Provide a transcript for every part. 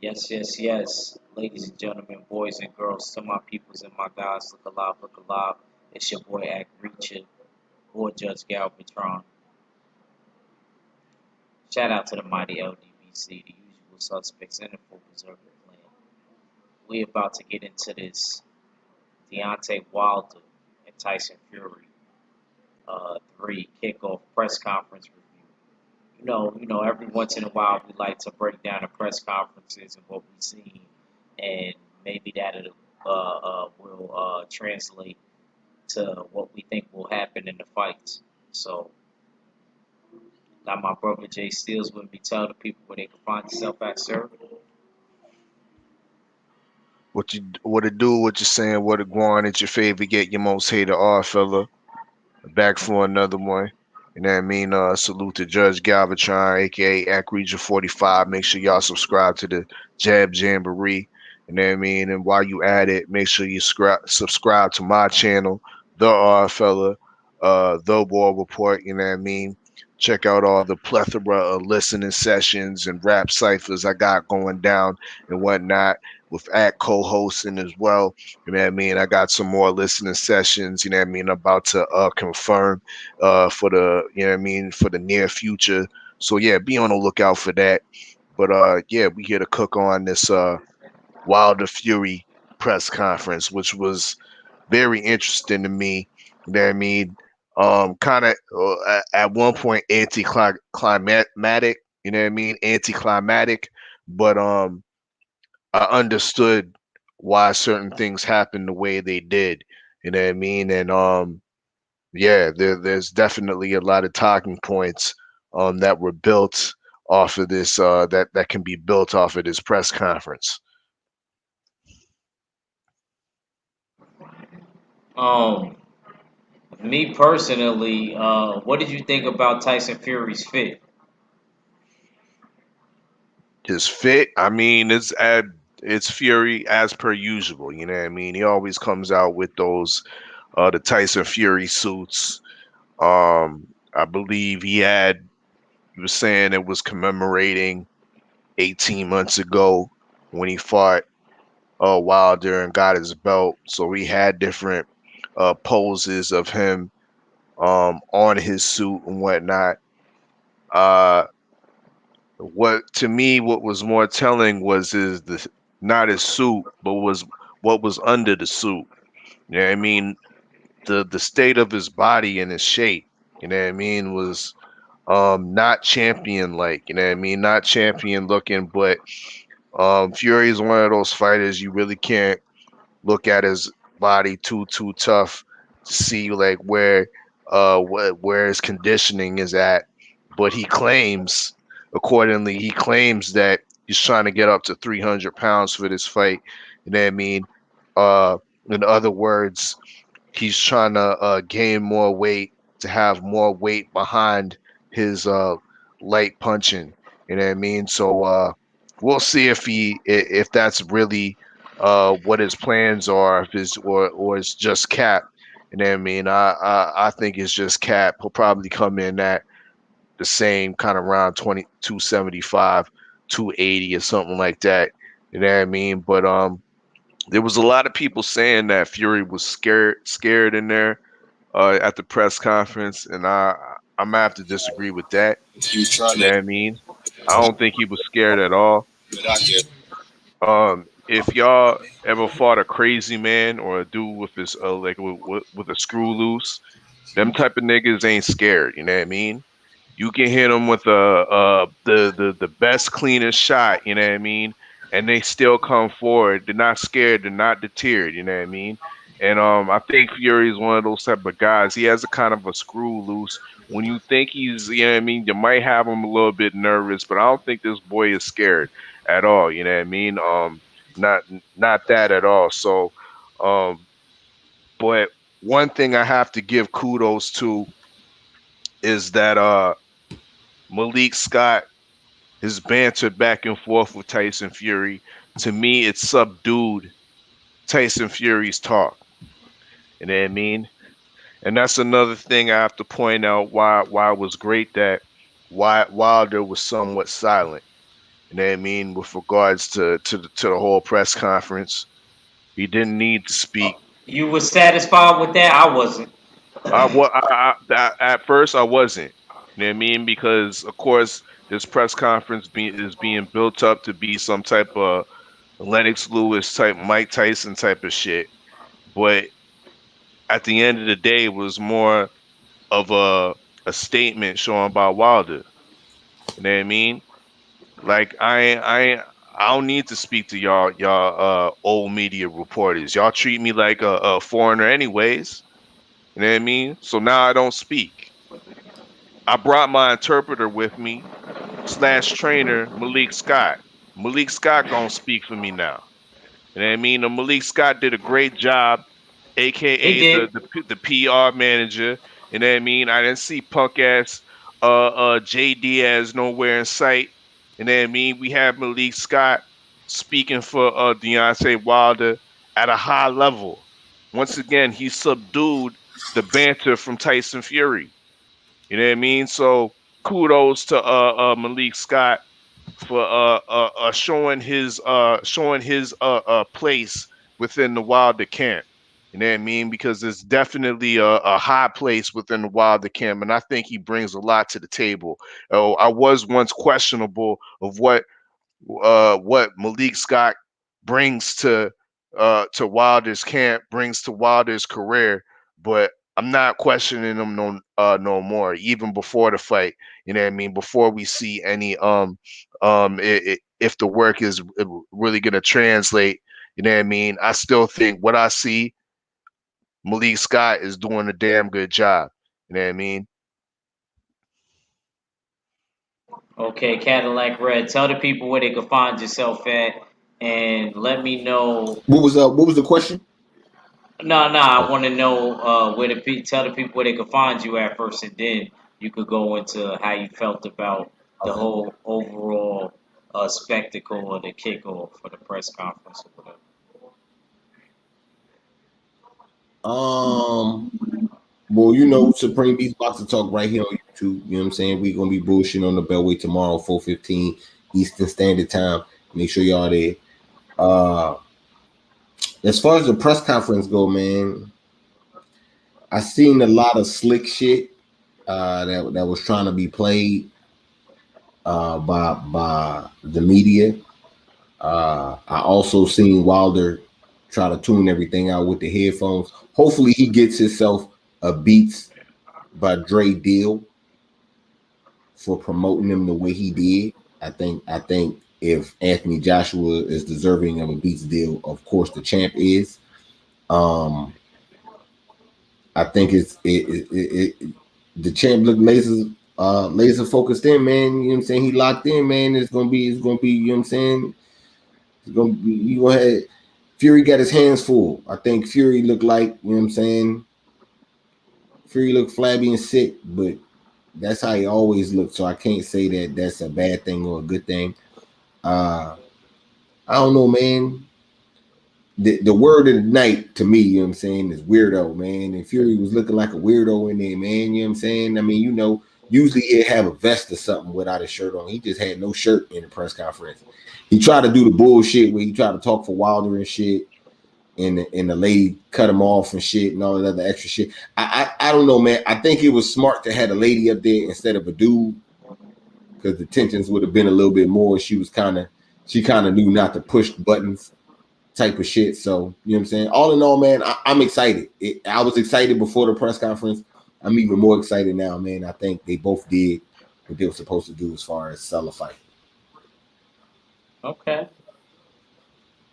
Yes, yes, yes. Ladies and gentlemen, boys and girls, to my peoples and my guys, look alive, look alive. It's your boy Act Reacher, or Judge Galvatron. Shout out to the mighty LDBC, the usual suspects, and the full Berserker clan. We about to get into this Deontay Wilder and Tyson Fury 3 kickoff press conference review. Every once in a while we like to break down the press conferences and what we've seen, and maybe that will translate to what we think will happen in the fights. So, got my brother Jay Steels with me. Tell the people where they can find yourself at, sir. What it do, what you saying, what it going, it's your favorite get your most hated R fella. Back for another one. You know what I mean? Salute to Judge Galvatron, aka Act 45. Make sure y'all subscribe to the Jab Jamboree. You know what I mean? And while you at it, make sure you subscribe to my channel, The R Fella, The War Report, you know what I mean? Check out all the plethora of listening sessions and rap ciphers I got going down and whatnot with Act co-hosting as well. You know what I mean? I got some more listening sessions, you know what I mean, about to confirm for the, you know what I mean, for the near future. So yeah, be on the lookout for that. But yeah, we here to cook on this Wilder Fury press conference, which was very interesting to me. You know what I mean? Kind of at one point anticlimactic, you know what I mean? Anticlimactic, but I understood why certain things happened the way they did. You know what I mean? And yeah, there's definitely a lot of talking points that were built off of this that can be built off of this press conference. Um, Me personally, what did you think about Tyson Fury's fit? His fit, I mean, it's Fury as per usual. You know what I mean? He always comes out with those the Tyson Fury suits. I believe he was saying it was commemorating 18 months ago when he fought Wilder and got his belt. So we had different poses of him on his suit and whatnot. Uh, what to me, what was more telling was his the not his suit, but was what was under the suit. You know what I mean? The state of his body and his shape. You know what I mean? Was not champion like. You know what I mean? Not champion looking, but Fury is one of those fighters you really can't look at his body too tough to see like where his conditioning is at. But he claims that he's trying to get up to 300 pounds for this fight. You know what I mean? Uh, in other words, he's trying to gain more weight to have more weight behind his light punching. You know what I mean? So we'll see if that's really what his plans are, if it's or it's just cap. You know what I mean? I think it's just cap. He'll probably come in at the same kind of round 275, 280 or something like that. You know what I mean? But there was a lot of people saying that Fury was scared in there at the press conference, and I'm gonna have to disagree with that. You trying You know to what I mean? I don't think he was scared at all. get out there. If y'all ever fought a crazy man or a dude with his like with a screw loose, them type of niggas ain't scared. You know what I mean? You can hit them with the best cleanest shot. You know what I mean? And they still come forward. They're not scared. They're not deterred. You know what I mean? And I think Fury is one of those type of guys. He has a kind of a screw loose. When you think he's, you know what I mean, you might have him a little bit nervous, but I don't think this boy is scared at all. You know what I mean? Not not that at all. So, um, but one thing I have to give kudos to is that Malik Scott his banter back and forth with Tyson Fury. To me, it subdued Tyson Fury's talk. You know what I mean? And that's another thing I have to point out why it was great that why Wilder was somewhat silent. You know what I mean? With regards to the whole press conference, he didn't need to speak. You were satisfied with that? I wasn't. At first I wasn't. You know what I mean? Because of course this press conference is being built up to be some type of Lennox Lewis type, Mike Tyson type of shit. But at the end of the day, it was more of a statement showing by Wilder. You know what I mean? Like I don't need to speak to y'all old media reporters. Y'all treat me like a foreigner anyways. You know what I mean? So now I don't speak. I brought my interpreter with me slash trainer Malik Scott. Malik Scott gonna speak for me now. You know what I mean? And Malik Scott did a great job, He aka did. the PR manager. You know what I mean? I didn't see punk ass J Diaz nowhere in sight. You know what I mean? We have Malik Scott speaking for Deontay Wilder at a high level. Once again, he subdued the banter from Tyson Fury. You know what I mean? So kudos to Malik Scott for showing his place within the Wilder camp. You know what I mean? Because it's definitely a high place within the Wilder camp, and I think he brings a lot to the table. Oh, I was once questionable of what Malik Scott brings to Wilder's camp, brings to Wilder's career, but I'm not questioning him no more. Even before the fight, you know what I mean. Before we see any if the work is really gonna translate, you know what I mean. I still think what I see, Malik Scott is doing a damn good job. You know what I mean. Okay, Cadillac Red. Tell the people where they can find yourself at, and let me know. What was the question? No, no, Oh, I want to know where tell the people where they can find you at first, and then you could go into how you felt about the okay. whole overall spectacle or the kickoff for the press conference or whatever. Um. Well, you know, Supreme Beats Boxing Talk right here on YouTube. You know what I'm saying? We're gonna be bullshitting on the Beltway tomorrow, 4:15 Eastern Standard Time. Make sure y'all there. Uh, as far as the press conference go, man, I seen a lot of slick shit that was trying to be played by the media. I also seen Wilder try to tune everything out with the headphones. Hopefully, he gets himself a Beats by Dre deal for promoting him the way he did. I think if Anthony Joshua is deserving of a Beats deal, of course the champ is. Um, I think the champ looked laser focused in, man. You know what I'm saying? He locked in, man. It's gonna be, you know what I'm saying? It's gonna be you go ahead. Fury got his hands full. I think Fury looked like, you know what I'm saying? Fury looked flabby and sick, but that's how he always looked. So I can't say that that's a bad thing or a good thing. Uh, I don't know, man. The word of the night to me, you know what I'm saying, is weirdo, man. And Fury was looking like a weirdo in there, man. You know what I'm saying? I mean, you know, usually he'd have a vest or something without a shirt on. He just had no shirt in the press conference. He tried to do the bullshit where he tried to talk for Wilder and shit, and the lady cut him off and shit and all that other extra shit. I don't know, man. I think it was smart to have a lady up there instead of a dude because the tensions would have been a little bit more. She kind of knew not to push buttons type of shit. So, you know what I'm saying? All in all, man, I'm excited. I was excited before the press conference. I'm even more excited now, man. I think they both did what they were supposed to do as far as sell a fight. Okay.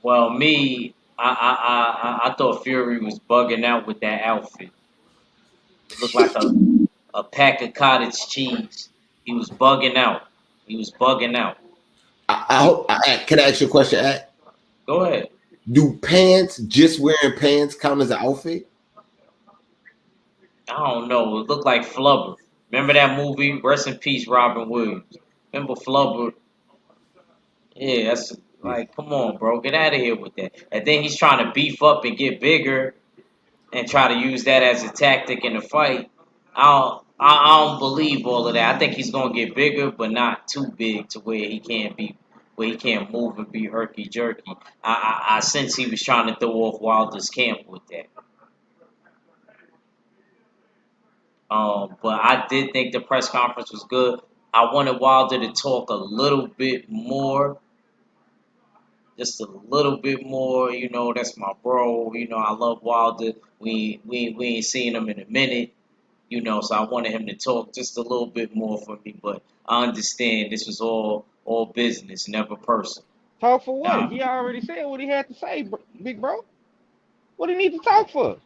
Well, me, I thought Fury was bugging out with that outfit. It looked like a pack of cottage cheese. He was bugging out. He was bugging out. I hope. Can I ask you a question? Go ahead. Do pants, just wearing pants, count as an outfit? I don't know. It looked like Flubber. Remember that movie? Rest in peace, Robin Williams. Remember Flubber? Yeah, that's Yeah. like, come on, bro, get out of here with that. And then he's trying to beef up and get bigger and try to use that as a tactic in the fight. I don't believe all of that. I think he's gonna get bigger, but not too big to where he can't be where he can't move and be herky jerky. I sense he was trying to throw off Wilder's camp with that. But I did think the press conference was good. I wanted Wilder to talk a little bit more, just a little bit more. You know, that's my bro. You know, I love Wilder. We ain't seen him in a minute. You know, so I wanted him to talk just a little bit more for me. But I understand this was all business, never personal. Talk for what? Now, He already said what he had to say, big bro. What do you need to talk for?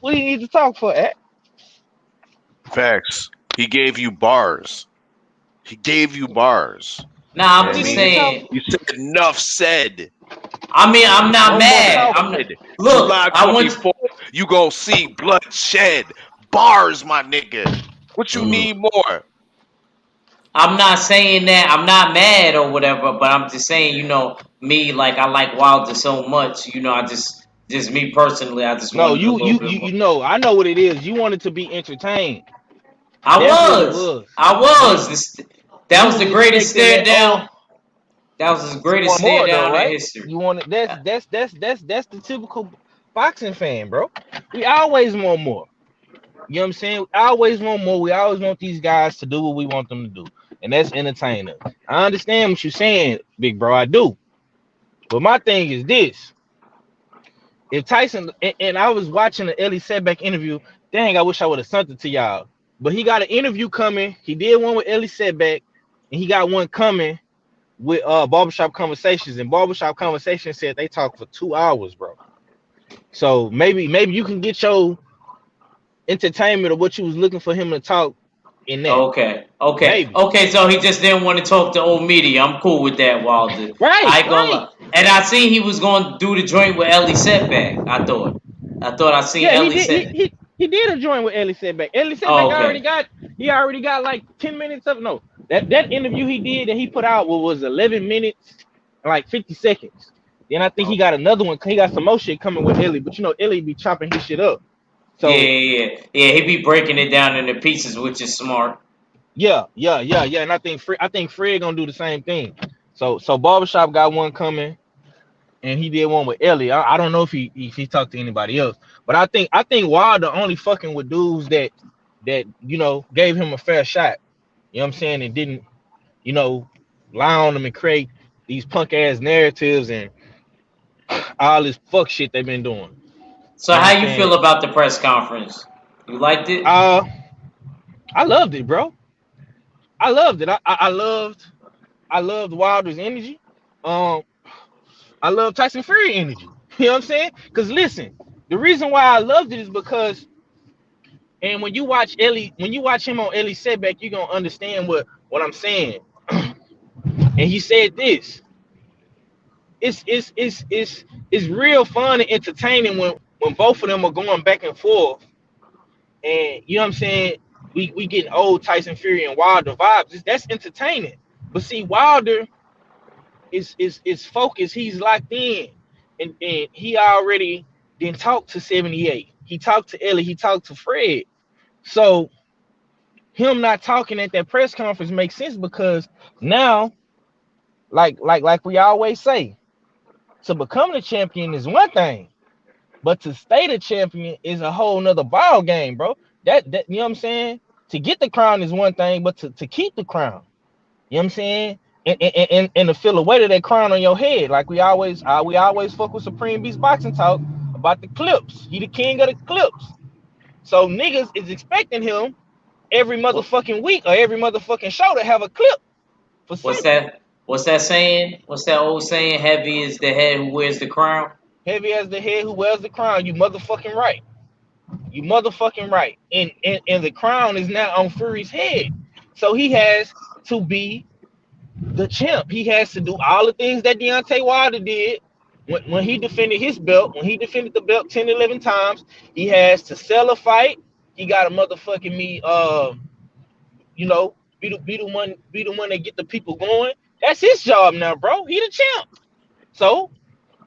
What do you need to talk for, at? Facts. He gave you bars. He gave you bars. nah, You know I'm what I just mean? saying. You said enough said. I mean, I'm not No more mad. talk. I'm not, look. July I want. 24th, you gonna see bloodshed. Bars, my nigga. What you need more? I'm not saying that I'm not mad or whatever, but I'm just saying, you know, me like I like Wilder so much, you know, I just me personally, I just No, wanted a you little you bit you more. you know. I know what it is. You wanted to be entertained. I That's what it was, was. I You was. That you was the was greatest expecting stare that. down. That was the You greatest want stare more though, down in right? history. You want it. That's the typical boxing fan, bro. We always want more. You know what I'm saying? We always want more. We always want these guys to do what we want them to do, and that's entertain us. I understand what you're saying, big bro. I do. But my thing is this: if Tyson and I was watching the Ellie Setback interview, dang, I wish I would have sent it to y'all. But he got an interview coming. He did one with Ellie Setback, and he got one coming with Barbershop Conversations. And Barbershop Conversations said they talked for 2 hours, bro. So maybe you can get your entertainment of what you was looking for him to talk in that. Maybe. Okay. So he just didn't want to talk to old media. I'm cool with that, Wilder. Right, I ain't gonna right. lie. And I seen he was gonna do the joint with Ellie Setback. I thought I seen Yeah, he Ellie did. Setback. He did a joint with Ellie Setback. Ellie Setback Oh, okay. already got like 10 minutes of no. That interview he did that he put out was 11 minutes, like 50 seconds. Then I think he got another one. He got some more shit coming with Ellie, but you know Ellie be chopping his shit up. So Yeah. He be breaking it down into pieces, which is smart. yeah. And I think Fred gonna do the same thing. So Barbershop got one coming, and he did one with Ellie. I don't know if he talked to anybody else, but I think Wilder only fucking with dudes that you know gave him a fair shot. You know what I'm saying? And didn't you know lie on them and create these punk ass narratives and all this fuck shit they've been doing. So You how you feel understand? about the press conference? You liked it? Uh, I loved it, bro. I loved it. I loved Wilder's energy. Um, I love Tyson Fury energy. You know what I'm saying? Because listen, the reason why I loved it is because, and when you watch him on Ellie Setback, you're gonna understand what I'm saying. And he said this: it's real fun and entertaining when both of them are going back and forth. And you know what I'm saying? We getting old Tyson Fury and Wilder vibes. That's entertaining. But see, Wilder is focused. He's locked in, and he already didn't talk to 78. He talked to Ellie. He talked to Fred. So him not talking at that press conference makes sense because now, like we always say, to become the champion is one thing, but to stay the champion is a whole nother ball game, bro. That you know what I'm saying? To get the crown is one thing, but to keep the crown, you know what I'm saying? And to feel the weight of that crown on your head, like we always fuck with Supreme Beast Boxing Talk about the clips. He the king of the clips. So niggas is expecting him every What, motherfucking week or every motherfucking show to have a clip for what's something. that? What's that saying? What's that old saying? Heavy is the head who wears the crown. Heavy as the head who wears the crown. You motherfucking right. You motherfucking right. And the crown is now on Fury's head. So he has to be the champ. He has to do all the things that Deontay Wilder did when he defended his belt. When he defended the belt 10, 11 times, he has to sell a fight. He got to motherfucking me, you know, be the one that get the people going. That's his job now, bro. He the champ. So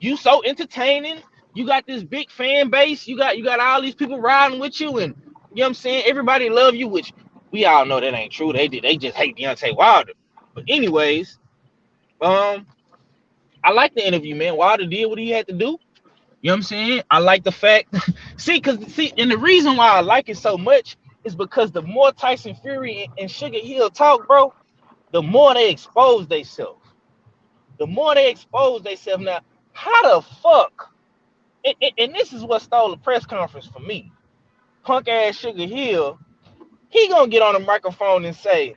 you so entertaining. You got this big fan base. You got all these people riding with you, and you know what I'm saying. Everybody love you, which we all know that ain't true. They just hate Deontay Wilder. But anyways, um, I like the interview, man. Wilder did what he had to do. You know what I'm saying? I like the fact, and the reason why I like it so much is because the more Tyson Fury and Sugar Hill talk, bro, the more they expose themselves. The more they expose themselves. Now, how the fuck? And this is what stole the press conference for me. Punk ass Sugar Hill, he gonna get on the microphone and say,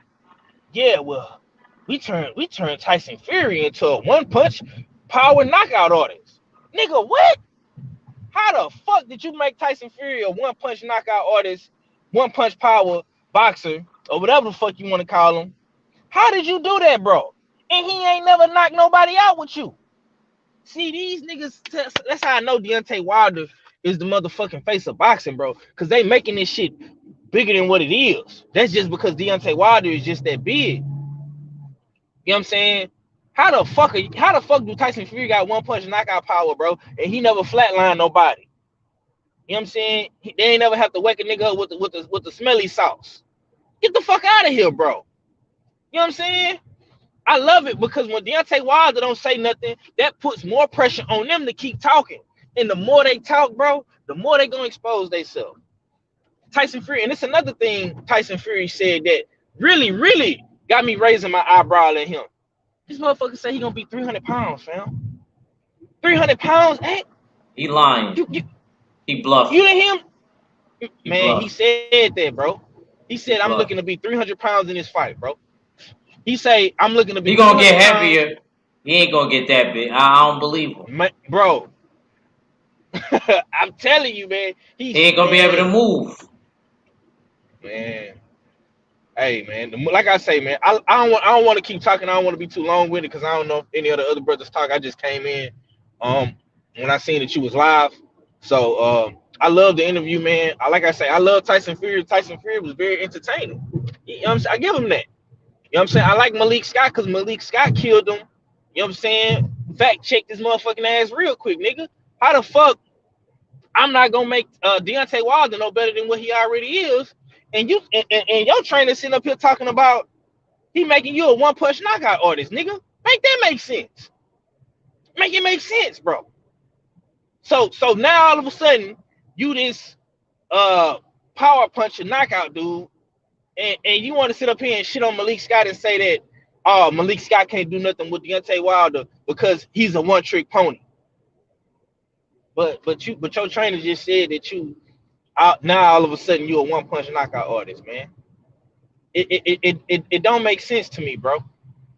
"Yeah, well, we turned Tyson Fury into a one punch power knockout artist." Nigga, what? How the fuck did you make Tyson Fury a one punch knockout artist, one punch power boxer, or whatever the fuck you want to call him? How did you do that, bro? And he ain't never knocked nobody out with you. See, these niggas, that's how I know Deontay Wilder is the motherfucking face of boxing, bro. Because they making this shit bigger than what it is. That's just because Deontay Wilder is just that big. You know what I'm saying? How the fuck do Tyson Fury got one punch knockout power, bro? And he never flatlined nobody. You know what I'm saying? They ain't never have to wake a nigga up with the smelly sauce. Get the fuck out of here, bro. You know what I'm saying? I love it because when Deontay Wilder don't say nothing, that puts more pressure on them to keep talking. And the more they talk, bro, the more they gonna expose themselves. Tyson Fury, and it's another thing Tyson Fury said that really, really got me raising my eyebrow at him. This motherfucker said he gonna be 300 pounds, fam. 300 pounds? Hey, He lying. He bluffing. You didn't hear him? He Man, he bluffing. said that, bro. He said, I'm looking to be 300 pounds in this fight, bro. He say, I'm looking to be He gonna get 300 pounds. heavier. He ain't gonna get that big. I don't believe him. Bro, I'm telling you, man. He ain't gonna be able to move. Man. Hey, man. Like I say, man, I don't want to keep talking. I don't want to be too long with it because I don't know if any of the other brothers talk. I just came in when I seen that you was live. So I love the interview, man. Like I say, I love Tyson Fury. Tyson Fury was very entertaining. You know what I'm saying? I give him that. You know what I'm saying? I like Malik Scott because Malik Scott killed him. You know what I'm saying? Fact check this motherfucking ass real quick, nigga. How the fuck I'm not gonna make Deontay Wilder no better than what he already is? And you and your trainer sitting up here talking about he making you a one punch knockout artist, nigga. Make that make sense. Make it make sense, bro. So now all of a sudden you this power punch and knockout dude, and you want to sit up here and shit on Malik Scott and say that Malik Scott can't do nothing with Deontay Wilder because he's a one trick pony. But your trainer just said that you now all of a sudden you a one punch knockout artist, man. It don't make sense to me, bro.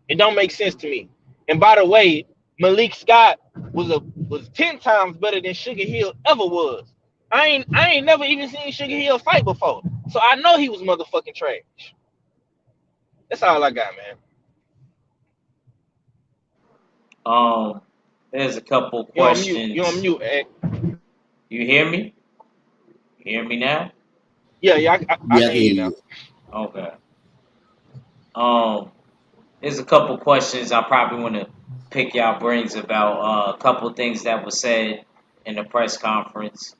It don't make sense to me. And by the way, Malik Scott was 10 times better than Sugar Hill ever was. I ain't never even seen Sugar Hill fight before. So I know he was motherfucking trash. That's all I got, man. There's a couple questions. You on mute, Ed. You hear me? You hear me now? Yeah, I can hear you now. Okay. There's a couple questions I probably want to pick y'all brains about. A couple things that were said in the press conference.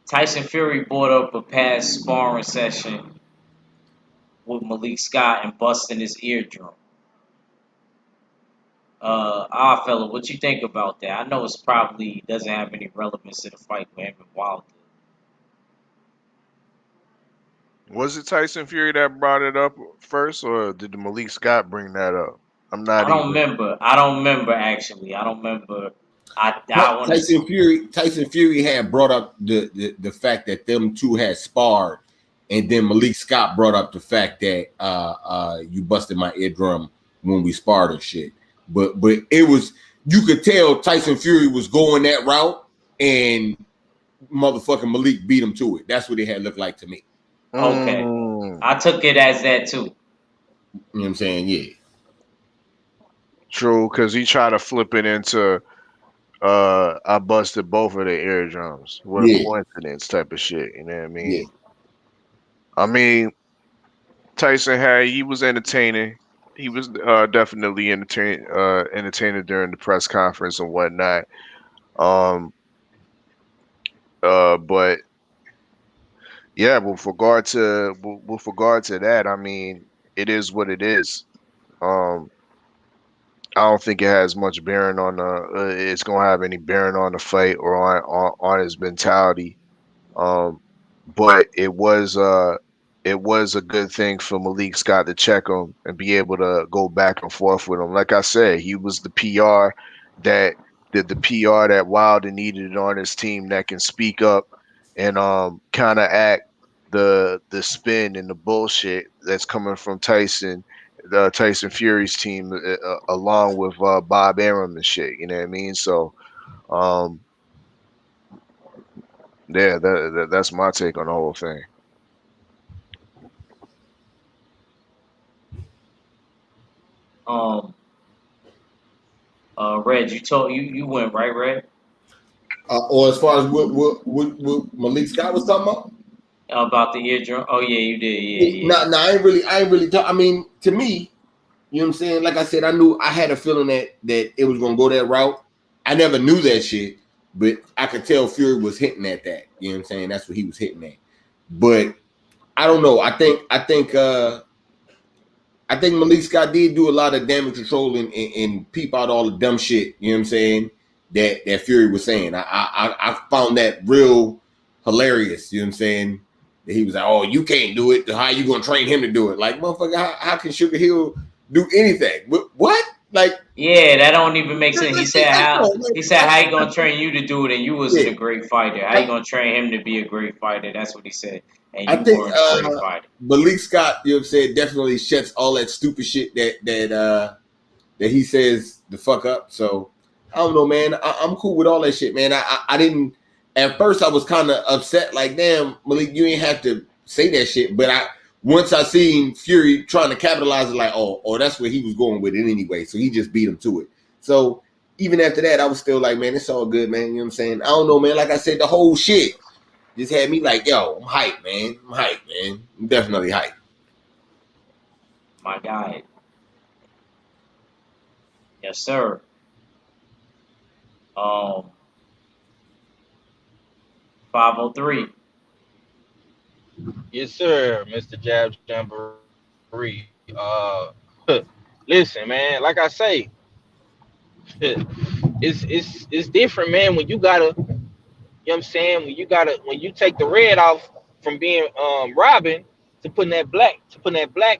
Tyson Fury brought up a past sparring session with Malik Scott and busting his eardrum. Fella, what you think about that? I know it's probably doesn't have any relevance to the fight with him and Wilder. Was it Tyson Fury that brought it up first, or did Malik Scott bring that up? I don't remember. I don't remember actually. I don't remember. Tyson Fury had brought up the fact that them two had sparred, and then Malik Scott brought up the fact that you busted my eardrum when we sparred and shit. But it was, you could tell Tyson Fury was going that route, and motherfucking Malik beat him to it. That's what it had looked like to me. Okay. I took it as that too. You know what I'm saying? Yeah. True, because he tried to flip it into I busted both of the eardrums. What a coincidence type of shit. You know what I mean? Yeah. I mean, Tyson he was entertaining. He was definitely entertaining during the press conference and whatnot. But yeah, with regard to that, I mean, it is what it is. Um, I don't think it has much bearing on the. It's gonna have any bearing on the fight or on his mentality. Um, but it was a good thing for Malik Scott to check him and be able to go back and forth with him. Like I said, he was the PR that the PR that Wilder needed on his team that can speak up and counteract the spin and the bullshit that's coming from the Tyson Fury's team, along with Bob Arum and shit. You know what I mean? So um, yeah, that's my take on the whole thing. Um, Red, you went right, Red, Or as far as what Malik Scott was talking about. about the eardrum. Oh yeah, you did. Yeah, yeah. No, I ain't really talk. I mean, to me, you know what I'm saying? Like I said, I had a feeling that it was gonna go that route. I never knew that shit, but I could tell Fury was hitting at that. You know what I'm saying? That's what he was hitting at. But I don't know. I think Malik Scott did do a lot of damage control and peep out all the dumb shit. You know what I'm saying? That Fury was saying. I found that real hilarious. You know what I'm saying? That he was like, "Oh, you can't do it. How you gonna train him to do it?" Like, motherfucker, how can Sugar Hill do anything? What? Like, Yeah, that don't even make sense. He said how like, he said how he gonna train you to do it, and you wasn't yeah. a great fighter. How you gonna train him to be a great fighter? That's what he said, and I you think weren't a great fighter. Malik Scott, you know what I'm saying, definitely shuts all that stupid shit that he says the fuck up. So I don't know, man. I'm cool with all that shit, man. I didn't at first. I was kind of upset, like, damn, Malik, you ain't have to say that shit. But once I seen Fury trying to capitalize it, like, oh, that's where he was going with it anyway. So he just beat him to it. So even after that, I was still like, man, it's all good, man. You know what I'm saying? I don't know, man. Like I said, the whole shit just had me like, yo, I'm hyped, man. I'm definitely hyped. My guy, yes sir. Um, 503. Yes, sir, Mr. Jab Jamboree. Listen, man. Like I say, it's different, man. When you gotta, you know what I'm saying? When you take the red off from being Robin to putting that black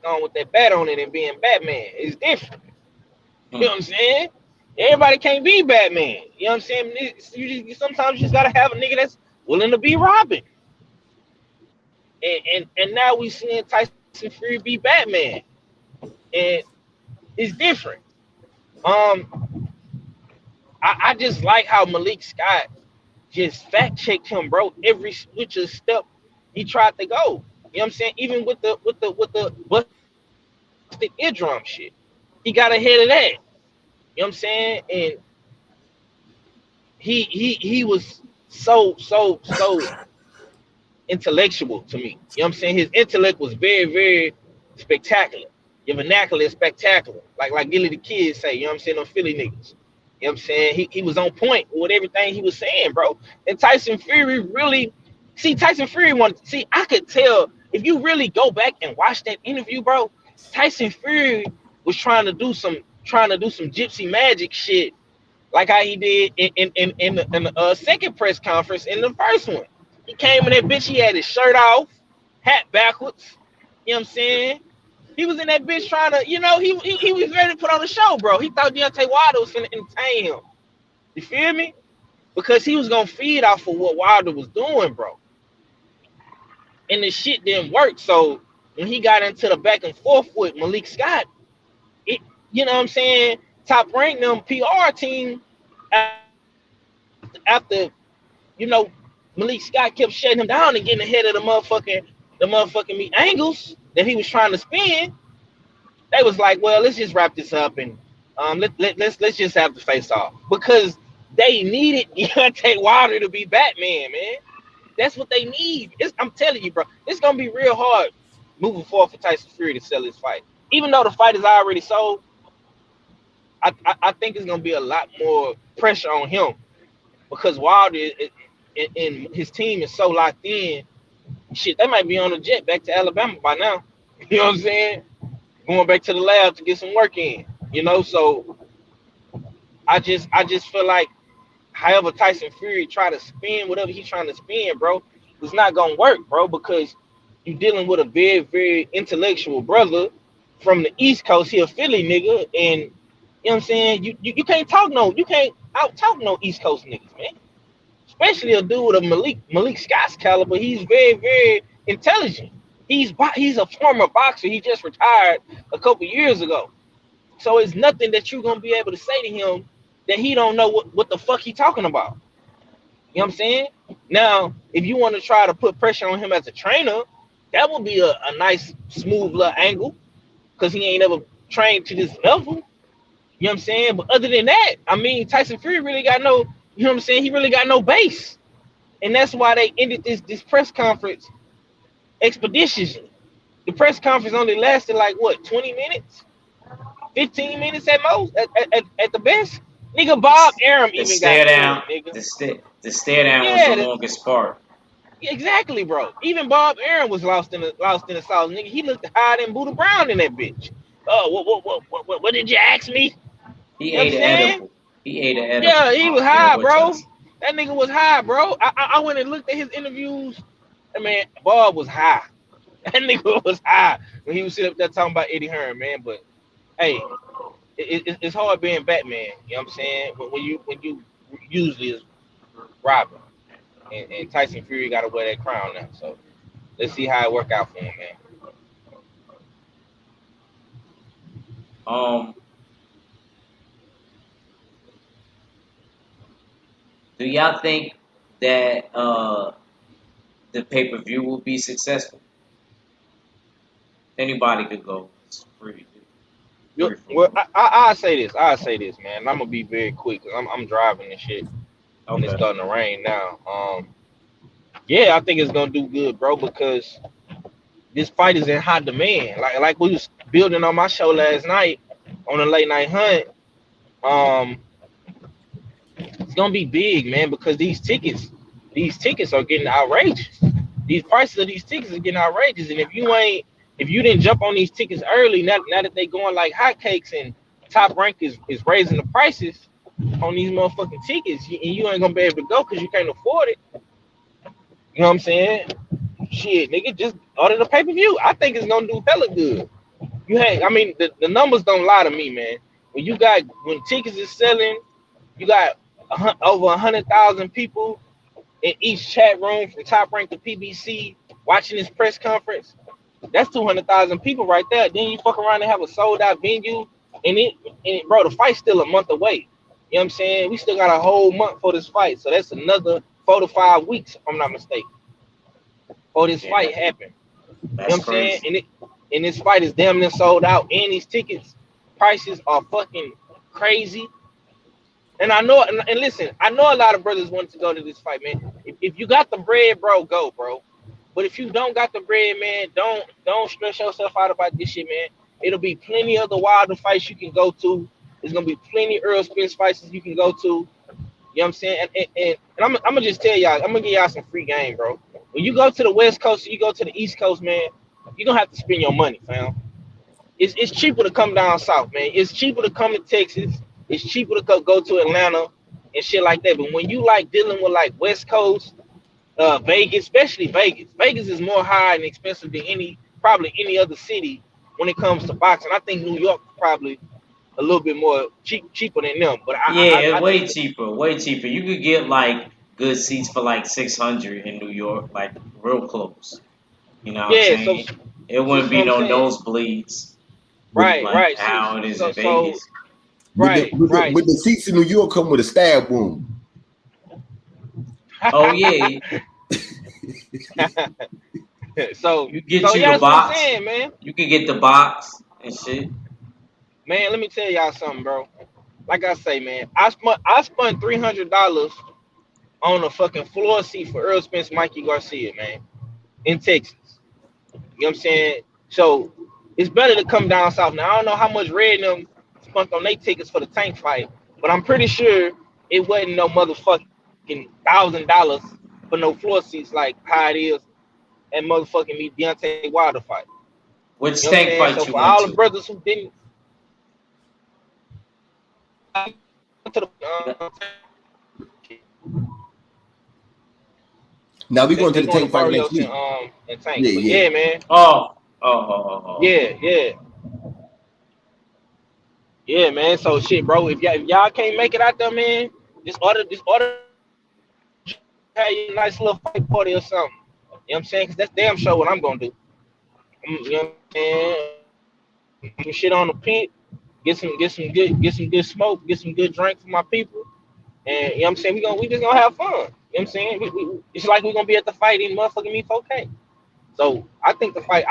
on with that bat on it and being Batman, it's different. You know what I'm saying? Everybody can't be Batman. You know what I'm saying? Sometimes you just gotta have a nigga that's willing to be Robin. And now we seeing Tyson Fury be Batman, and it's different. I just like how Malik Scott just fact checked him, bro. Every switch of step he tried to go. You know what I'm saying? Even with the busted eardrum shit, he got ahead of that. You know what I'm saying? And he was so intellectual to me. You know what I'm saying? His intellect was very, very spectacular. Your vernacular is spectacular. Like Gilly the Kid say, you know what I'm saying? On Philly niggas. You know what I'm saying? He was on point with everything he was saying, bro. And Tyson Fury really Tyson Fury wanted I could tell if you really go back and watch that interview, bro, Tyson Fury was trying to do some gypsy magic shit like how he did in the second press conference in the first one. He came in that bitch, he had his shirt off, hat backwards. You know what I'm saying? He was in that bitch trying to, he was ready to put on a show, bro. He thought Deontay Wilder was going to entertain him. You feel me? Because he was going to feed off of what Wilder was doing, bro. And the shit didn't work. So when he got into the back and forth with Malik Scott, it, you know what I'm saying? Top Rank them PR team after Malik Scott kept shutting him down and getting ahead of the motherfucking me angles that he was trying to spin. They was like, well, let's just wrap this up and let's just have the face off because they needed Deontay Wilder to be Batman, man. That's what they need. I'm telling you, bro, it's gonna be real hard moving forward for Tyson Fury to sell his fight. Even though the fight is already sold, I think it's gonna be a lot more pressure on him because Wilder and his team is so locked in. Shit, they might be on a jet back to Alabama by now. You know what I'm saying? going back to the lab to get some work in. So I just feel like however Tyson Fury try to spin whatever he's trying to spin, bro, it's not gonna work, bro, because you're dealing with a very, very intellectual brother from the East Coast. He a Philly nigga, and you know what I'm saying? You can't talk you can't out talk no East Coast niggas, man. Especially a dude of Malik Scott's caliber. He's very, very intelligent. He's a former boxer. He just retired a couple years ago. So it's nothing that you're gonna be able to say to him that he don't know what the fuck he talking about. You know what I'm saying? Now, if you want to try to put pressure on him as a trainer, that would be a nice, smooth little angle because he ain't ever trained to this level. You know what I'm saying? But other than that, I mean, Tyson Fury really got no, you know what I'm saying? He really got no base. And that's why they ended this press conference expeditiously. The press conference only lasted like, what, 20 minutes? 15 minutes at most, at the best? Nigga, Bob Arum The even got stare down, sued, nigga. the stare down was the Yeah, longest part. exactly, bro. Even Bob Arum was lost in the sauce, nigga. He looked higher than Buddha Brown in that bitch. Oh, what did you ask me? He You know what I'm ate an saying? edible. He ate an edible. Yeah, I he was don't care high, what y'all bro. say. That nigga was high, bro. I went and looked at his interviews. I mean, Bob was high. That nigga was high when he was sitting up there talking about Eddie Hearn, man. But hey, it's hard being Batman. You know what I'm saying? When you usually is Robin, and Tyson Fury got to wear that crown now. So let's see how it work out for him, man. Um, do y'all think that the pay per view will be successful? Anybody could go. It's free. Free for Well, all. I say this. I say this, man. I'm gonna be very quick because I'm driving and shit, and it's Okay. starting to rain now. Yeah, I think it's gonna do good, bro, because this fight is in hot demand. Like we was building on my show last night on the late night hunt. Um, it's gonna be big, man, because these tickets are getting outrageous. These prices of these tickets are getting outrageous, and if you didn't jump on these tickets early, now that they going like hotcakes and Top Rank is raising the prices on these motherfucking tickets, and you ain't gonna be able to go because you can't afford it. You know what I'm saying? Shit, nigga, just order the pay per view. I think it's gonna do hella good. I mean, the numbers don't lie to me, man. When tickets is selling, you got over 100,000 people in each chat room from Top Rank to PBC watching this press conference. That's 200,000 people right there. Then you fuck around and have a sold out venue, bro, the fight's still a month away. You know what I'm saying? We still got a whole month for this fight, so that's another 4 to 5 weeks, if I'm not mistaken, for this Yeah, fight happen. You know that's what I'm saying? crazy. And this fight is damn near sold out, and these tickets prices are fucking crazy. And I know, and listen, I know a lot of brothers want to go to this fight, man. If you got the bread, bro, go, bro. But if you don't got the bread, man, don't stress yourself out about this shit, man. It'll be plenty of the wilder fights you can go to. There's gonna be plenty of Earl Spence fights you can go to. You know what I'm saying? And I'm gonna just tell y'all, I'm gonna give y'all some free game, bro. When you go to the West Coast, you go to the East Coast, man, you're gonna have to spend your money, fam. It's cheaper to come down south, man. It's cheaper to come to Texas. It's cheaper to go to Atlanta and shit like that. But when you like dealing with like West Coast, Vegas, especially Vegas, Vegas is more high and expensive than probably any other city when it comes to boxing. I think New York probably a little bit more cheaper than them. But Yeah, I way think cheaper. Way cheaper. You could get like good seats for like 600 in New York, like real close. You know what I'm yeah. saying? It wouldn't So be I'm no saying nosebleeds With right, like right. how it is in So Vegas. right, right. with the seats in New York come with a stab wound. Oh yeah, so you get so you yeah, the that's what I'm box. saying, man. You can get the box and shit. Man, let me tell y'all something, bro. Like I say, man, I spent $300 on a fucking floor seat for Earl Spence, Mikey Garcia, man, in Texas. You know what I'm saying? So it's better to come down south. Now I don't know how much Red and them spent on their tickets for the tank fight, but I'm pretty sure it wasn't no motherfucking $1,000 for no floor seats like how it is and motherfucking me Deontay Wilder fight. Which You know what I'm tank saying? fight So you for went all the to? brothers who didn't to the You Now we going to they the going to tank fight next Barrios week. and Tank. Yeah, But yeah. yeah, man. oh. Yeah, man. So shit, bro. If y'all can't make it out there, man, just order have you a nice little fight party or something. You know what I'm saying? Cause that's damn sure what I'm gonna do. You know what I'm saying? Some shit on the pit, get some good smoke, get some good drink for my people. And you know what I'm saying? We just gonna have fun. You know what I'm saying? It's like we're gonna be at the fight in motherfucking me 4K. So I think the fight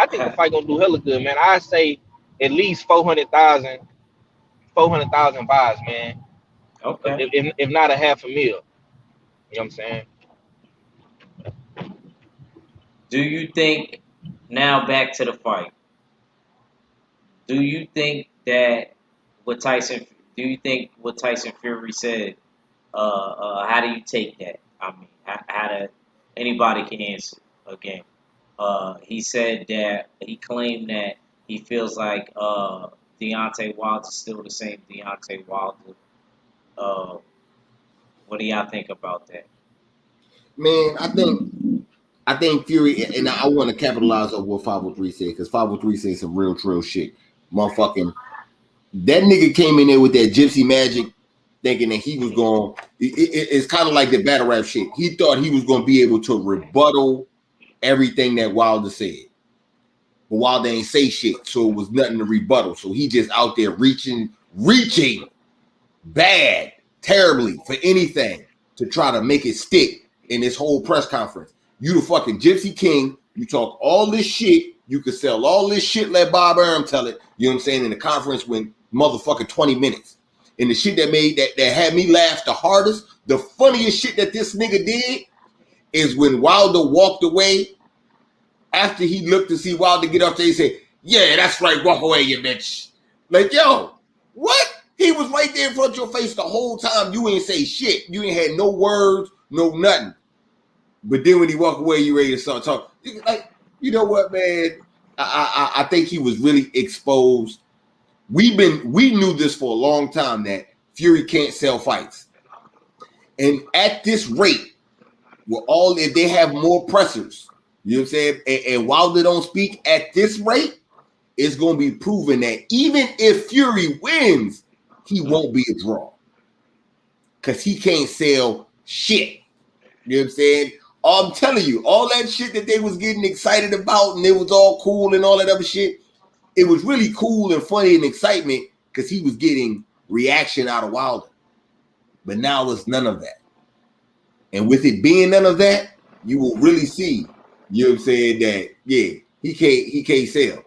gonna do hella good, man. I say at least 400,000 buys, man. Okay. If not a half a mil. You know what I'm saying? Do you think now back to the fight? Do you think that what Tyson? Do you think what Tyson Fury said? How do you take that? I mean, how do anybody can answer again? He said that he claimed that he feels like Deontay Wilder's still the same Deontay Wilder. Uh, what do y'all think about that? Man, I think Fury, and I want to capitalize on what 503 said, because 503 said some real trill shit. Motherfucking that nigga came in there with that gypsy magic, thinking that he was going. It's kind of like the battle rap shit. He thought he was going to be able to rebuttal everything that Wilder said, but Wilder ain't say shit, so it was nothing to rebuttal. So he just out there reaching bad, terribly for anything to try to make it stick in this whole press conference. You the fucking Gypsy King. You talk all this shit. You could sell all this shit, let Bob Arum tell it. You know what I'm saying? In the conference went motherfucking 20 minutes. And the shit that had me laugh the hardest, the funniest shit that this nigga did is when Wilder walked away after he looked to see Wilder get up there, he said, "Yeah, that's right, walk away, you bitch." Like, yo, what? He was right there in front of your face the whole time. You ain't say shit. You ain't had no words, no nothing. But then when he walked away, you ready to start talking. Like, you know what, man? I think he was really exposed. We knew this for a long time that Fury can't sell fights. And at this rate, if they have more pressers, you know what I'm saying? And Wilder don't speak at this rate, it's going to be proven that even if Fury wins, he won't be a draw. Because he can't sell shit. You know what I'm saying? I'm telling you, all that shit that they was getting excited about and it was all cool and all that other shit, it was really cool and funny and excitement because he was getting reaction out of Wilder. But now it's none of that. And with it being none of that, you will really see, you know what I'm saying, that yeah, he can't sell.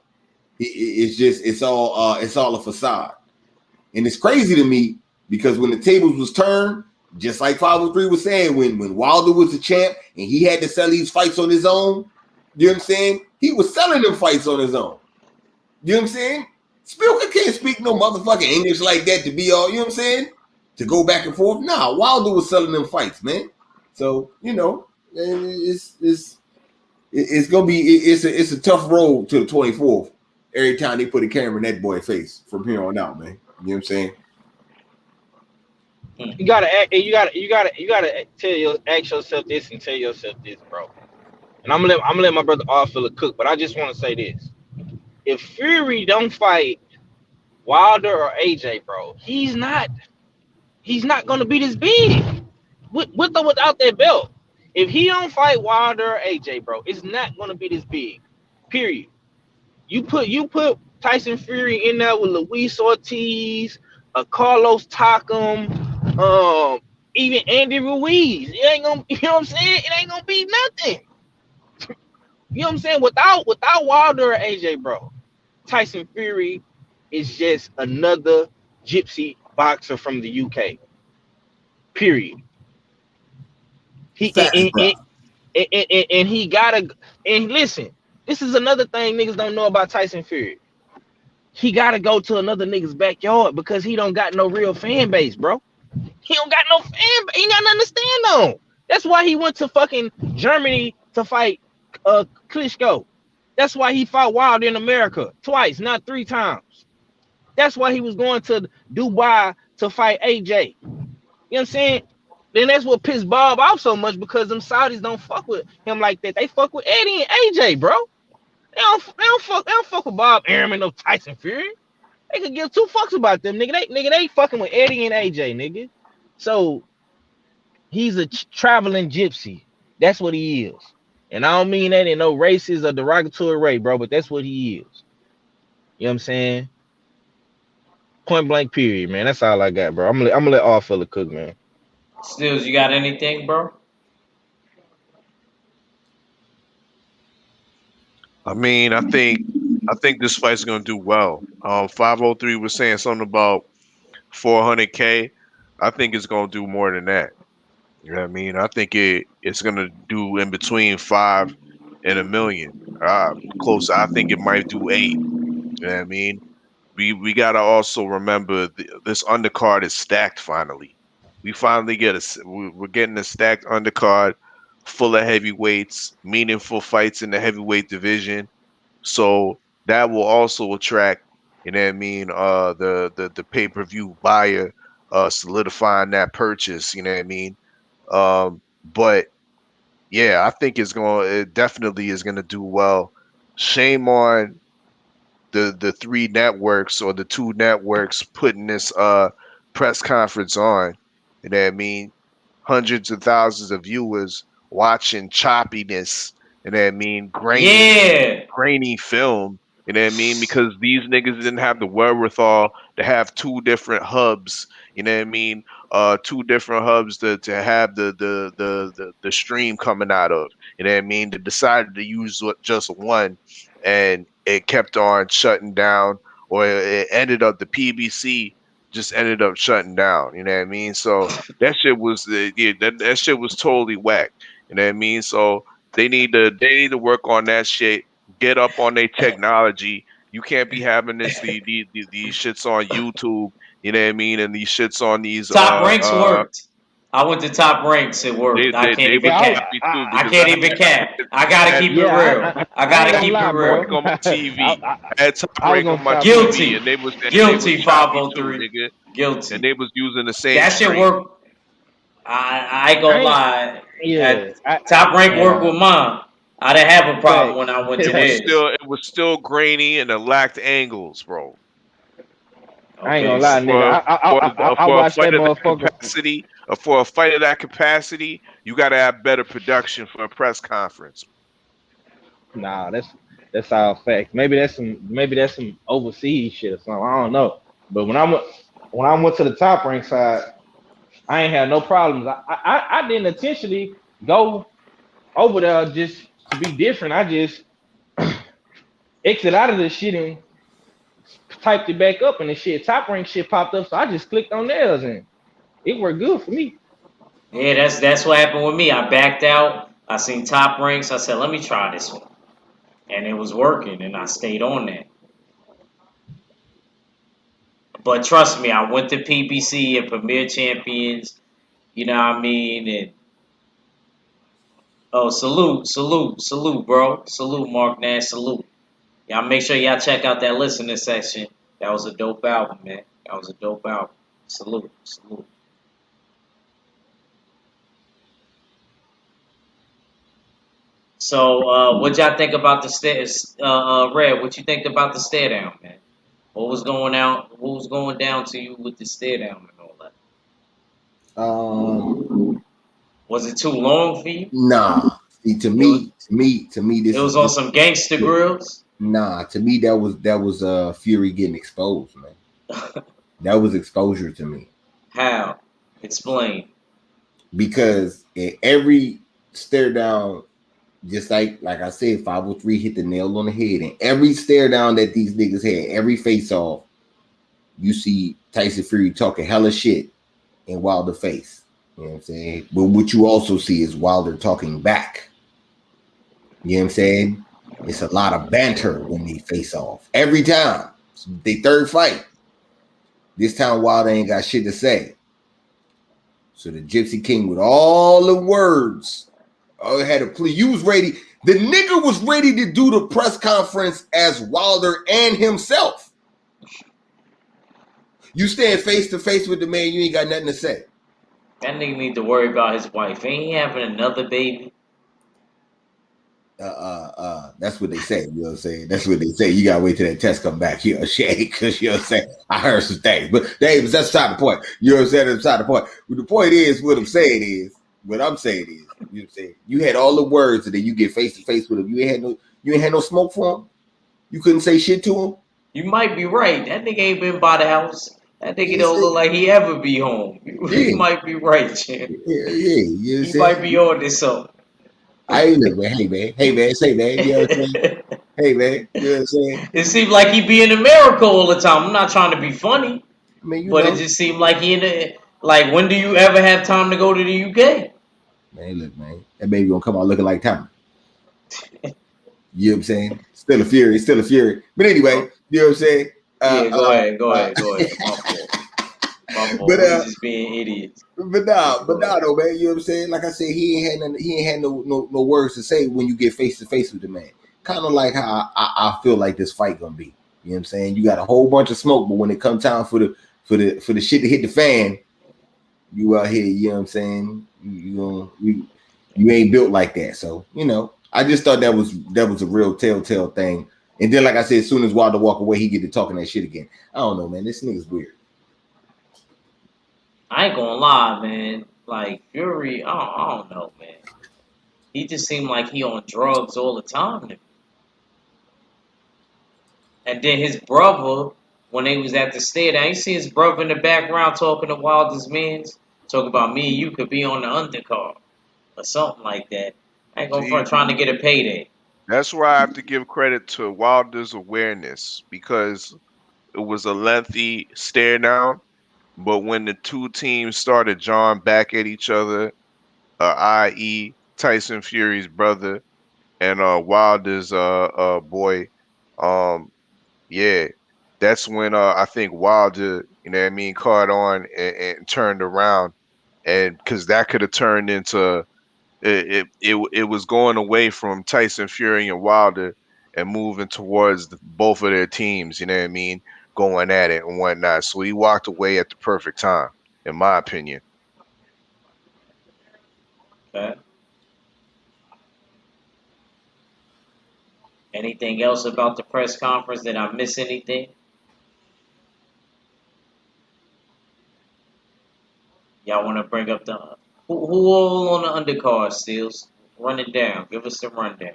It's all a facade. And it's crazy to me because when the tables was turned, just like 503 was saying, when Wilder was the champ and he had to sell these fights on his own, you know what I'm saying? He was selling them fights on his own. You know what I'm saying? Spilker can't speak no motherfucking English like that to be all, you know what I'm saying? To go back and forth. Nah, Wilder was selling them fights, man. So, you know, it's gonna be it's a tough road to the 24th every time they put a camera in that boy's face from here on out, man. You know what I'm saying? You gotta ask yourself this and tell yourself this, bro. And I'm gonna let my brother Arthur cook, but I just want to say this: if Fury don't fight Wilder or AJ, bro, he's not gonna be this big with or without that belt. If he don't fight Wilder or AJ, bro, it's not gonna be this big. Period. You put Tyson Fury in there with Luis Ortiz, Carlos Takam, even Andy Ruiz. It ain't gonna, you know what I'm saying? It ain't gonna be nothing. You know what I'm saying? Without Wilder or AJ, bro, Tyson Fury is just another gypsy boxer from the UK. Period. He Facts, bro. and he gotta, and listen, this is another thing niggas don't know about Tyson Fury. He gotta go to another nigga's backyard because he don't got no real fan base, bro. He don't got no fan. He ain't got nothing to stand on. That's why he went to fucking Germany to fight Klitschko. That's why he fought Wilder in America twice, not 3 times. That's why he was going to Dubai to fight AJ. You know what I'm saying? Then that's what pissed Bob off so much because them Saudis don't fuck with him like that. They fuck with Eddie and AJ, bro. They don't fuck with Bob Arum and no Tyson Fury. They could give 2 fucks about them, nigga. They fucking with Eddie and AJ, nigga. So he's a traveling gypsy. That's what he is. And I don't mean that in no racist or derogatory way, bro, but that's what he is. You know what I'm saying? Point blank period, man. That's all I got, bro. I'm gonna let all fella cook, man. Stills, you got anything, bro? I mean, I think this fight's gonna do well. 503 was saying something about 400K. I think it's gonna do more than that. You know what I mean? I think it's gonna do in between 5 and $1 million. Close. I think it might do 8. You know what I mean? We gotta also remember this undercard is stacked. Finally, we finally we're getting a stacked undercard, full of heavyweights, meaningful fights in the heavyweight division. So that will also attract, you know what I mean, the pay-per-view buyer, solidifying that purchase. You know what I mean? But yeah, I think it definitely is gonna do well. Shame on the 3 networks or the 2 networks putting this press conference on. You know what I mean? Hundreds of thousands of viewers watching choppiness, you know what I mean, Yeah. grainy film, you know what I mean? Because these niggas didn't have the wherewithal to have 2 different hubs, you know what I mean? 2 different hubs to have the stream coming out of. You know what I mean? They decided to use just one, and it kept on shutting down, or it ended up the PBC just ended up shutting down. You know what I mean? So that shit was that shit was totally whack. You know what I mean? So they need to work on that shit. Get up on their technology. You can't be having these shits on YouTube. You know what I mean? And these shits on these Top ranks worked. I went to top ranks. It worked. I can't they even was cap. happy too I because can't even cap. I I gotta had keep it Yeah, real. I I ain't gotta gonna keep it lie, Top bro. Rank real. on my TV. I, I had Top I was Rank on on my top rank. TV, Guilty. and they was Guilty. choppy too, 503. nigga. And Guilty. they was using the same That shit stream. worked. I ain't I gonna ain't. lie. Yeah. At top rank work with Yeah. mine. I didn't have a problem when Facts. I went to It was theirs. still grainy and it lacked angles, bro. I ain't Okay, gonna lie, nigga. I For a watched fight that of that motherfucker. capacity, for a fight of that capacity, you got to have better production for a press conference. Nah, that's all facts. Maybe that's some overseas shit or something. I don't know. But when I went to the top rank side, I ain't had no problems. I didn't intentionally go over there just to be different. I just exit out of the shit and typed it back up, and the shit top rank shit popped up. So I just clicked on theirs, and it worked good for me. yeah, that's what happened with me. I backed out. I seen top ranks. I said, let me try this one, and it was working, and I stayed on that. But trust me, I went to PBC and Premier Champions. You know what I mean? And oh, salute, bro, salute, Mark Nash, salute. Y'all make sure y'all check out that listening section. That was a dope album, man. That was a dope album. Salute, salute. So, what y'all think about the stairs? Red, what you think about the stare down, man? What was going out? What was going down to you with the stare down and all that? Was it too long for you? Nah. See, to It was. me, It this was is on some gangster grills. nah. To me, that was Fury getting exposed, man. That was exposure to me How? Explain. because in every stare down, just like I said, 503 hit the nail on the head. And every stare down that these niggas had, every face off, you see Tyson Fury talking hella shit in Wilder face. You know what I'm saying? But what you also see is Wilder talking back. You know what I'm saying? It's a lot of banter when they face off. Every time. It's their third fight. This time Wilder ain't got shit to say. So the Gypsy King with all the words. Oh, had a plea. You was ready. The nigga was ready to do the press conference as Wilder and himself. You stand face to face with the man, you ain't got nothing to say. That nigga need to worry about his wife. Ain't he having another baby? That's what they say. You know what I'm saying? That's what they say. You gotta wait till that test come back. You know, shake, because you know what I'm saying. I heard some things, but that's beside the point. You know what I'm saying? That's beside the point. But the point is, what I'm saying is, you know what I'm saying? You had all the words, and then you get face to face with him. You ain't had no smoke for him. You couldn't say shit to him. You might be right. That nigga ain't been by the house. That nigga You don't look see? like he ever be home. You Yeah, might be right, Jim. yeah. You know what I'm He might saying? be on this something. I ain't look, man. Hey man, say man. You know what I'm saying? Hey man, you know what I'm saying? It seems like he be in America all the time. I'm not trying to be funny, I mean, you but it know, just seemed like he in the like. When do you ever have time to go to the UK? man. Look, man, that baby gonna come out looking like Tom. You know what I'm saying? Still a fury, still a fury. But anyway, you know what I'm saying? Yeah, go ahead. Uh, My fault. My fault. but We just being idiots. but nah, though, man. You know what I'm saying? Like I said, he ain't had no words to say when you get face to face with the man. Kind of like how I feel like this fight gonna be. You know what I'm saying? You got a whole bunch of smoke, but when it comes time for the shit to hit the fan, you out here. You know what I'm saying? You ain't built like that. So you know, I just thought that was a real telltale thing. And then, like I said, as soon as Wilder walk away, he get to talking that shit again. I don't know, man. This nigga's weird. I ain't gonna lie, man. Like Fury, I don't know, man. He just seemed like he on drugs all the time to me. And then his brother, when they was at the stadium, I ain't see his brother in the background talking to Wilder's mans, talking about me and you could be on the undercard or something like that. I ain't going See, for trying to get a payday. that's where I have to give credit to Wilder's awareness because it was a lengthy stare down. But when the two teams started jawing back at each other, i.e., Tyson Fury's brother and Wilder's boy, um, yeah, that's when I think Wilder, you know what I mean, caught on and turned around, and because that could have turned into it was going away from Tyson Fury and Wilder and moving towards both of their teams, you know what I mean, going at it and whatnot. So he walked away at the perfect time, in my opinion. Okay. Anything else about the press conference? Did I miss anything? Y'all want to bring up the who all on the undercard, Steels? Run it down. Give us the rundown.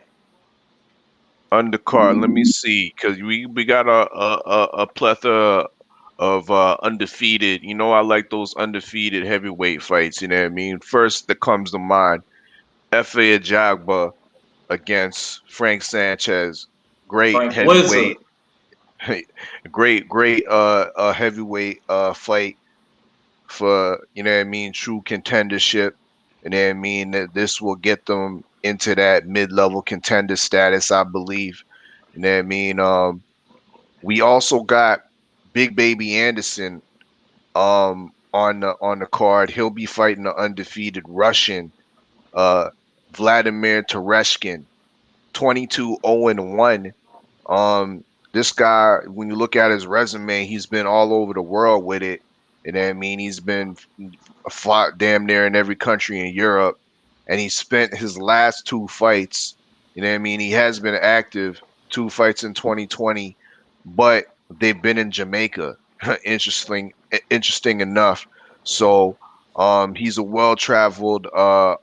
Undercard, let me see, because we got a plethora of undefeated. You know, I like those undefeated heavyweight fights. You know what I mean. First that comes to mind, Efe Ajagba against Frank Sanchez. Great Frank Wizard. heavyweight, great heavyweight fight for, you know what I mean, true contendership. You know what I mean, that this will get them into that mid-level contender status, I believe. You know what I mean? We also got Big Baby Anderson on the card. He'll be fighting the undefeated Russian uh Vladimir Tereshkin, 22-0-1. Um, this guy, when you look at his resume, he's been all over the world with it. You know what I mean? He's been fought damn near in every country in Europe, and he spent his last two fights. You know what I mean? He has been active, two fights in 2020, but they've been in Jamaica. Interesting enough. So, he's a well-traveled,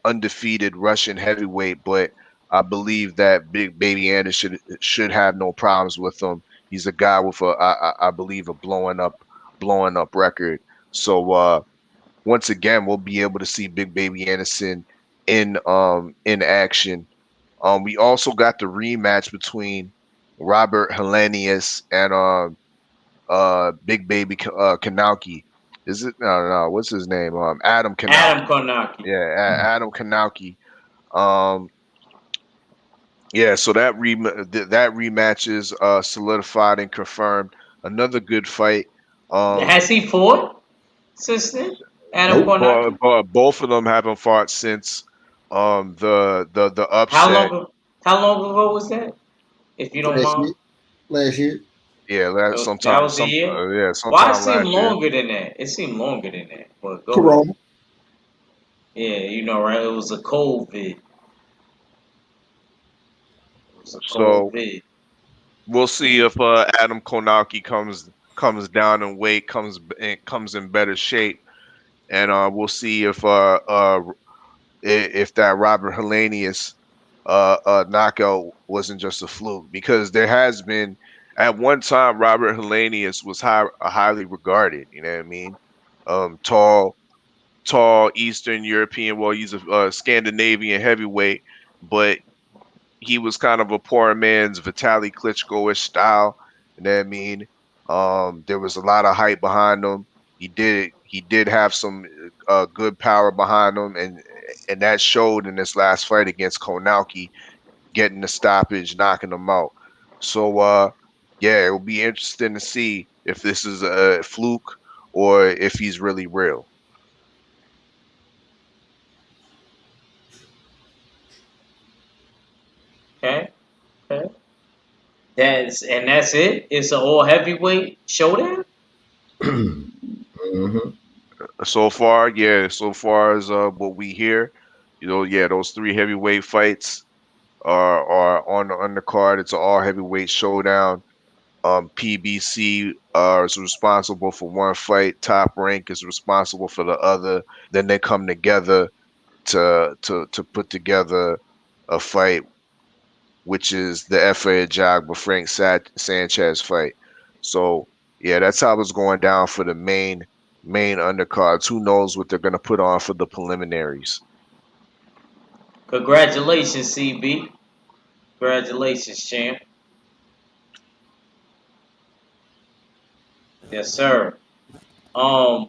undefeated Russian heavyweight, but I believe that Big Baby Anderson should have no problems with him. He's a guy with I believe, a blowing up record. So once again, we'll be able to see Big Baby Anderson in action. We also got the rematch between Robert Helenius and Big Baby Kanauki. Is it no, what's his name? Adam Adam Kanauki. Konaki. Yeah, Adam Kanauki. Um, Yeah, so that rematch is solidified and confirmed. Another good fight. Um, Has he fought since then? Adam Nope. Konaki? but both of them haven't fought since the How upset. long How long ago was that? If you don't Last mind. year. Last year. Yeah, That sometime was a year. yeah, Why it sometime seemed last year. longer than that? It seemed longer than that. But go ahead. Corona. Yeah, you know, right? It was a COVID. It was a So COVID. we'll see if Adam Konaki comes down in weight, comes in better shape, and we'll see if that Robert Helenius knockout wasn't just a fluke, because there has been at one time Robert Helenius was highly regarded. You know what I mean? Tall, tall Eastern European. Well, he's a Scandinavian heavyweight, but he was kind of a poor man's Vitaly Klitschko-ish style. You know what I mean? There was a lot of hype behind him. He did have some good power behind him, and that showed in this last fight against Konauki, getting the stoppage, knocking him out. So yeah, it will be interesting to see if this is a fluke or if he's really real. Okay. Okay. That's it. It's an all heavyweight showdown. Hmm. So far, yeah, so far as what we hear, yeah, those three heavyweight fights are on the undercard. It's an all heavyweight showdown. PBC is responsible for one fight. Top Rank is responsible for the other. Then they come together to put together a fight, which is the FA Jagba Frank Sanchez fight. So yeah, that's how it's going down for the main undercards. Who knows what they're gonna put on for the preliminaries? Congratulations, CB. Congratulations, champ. Yes, sir. Um,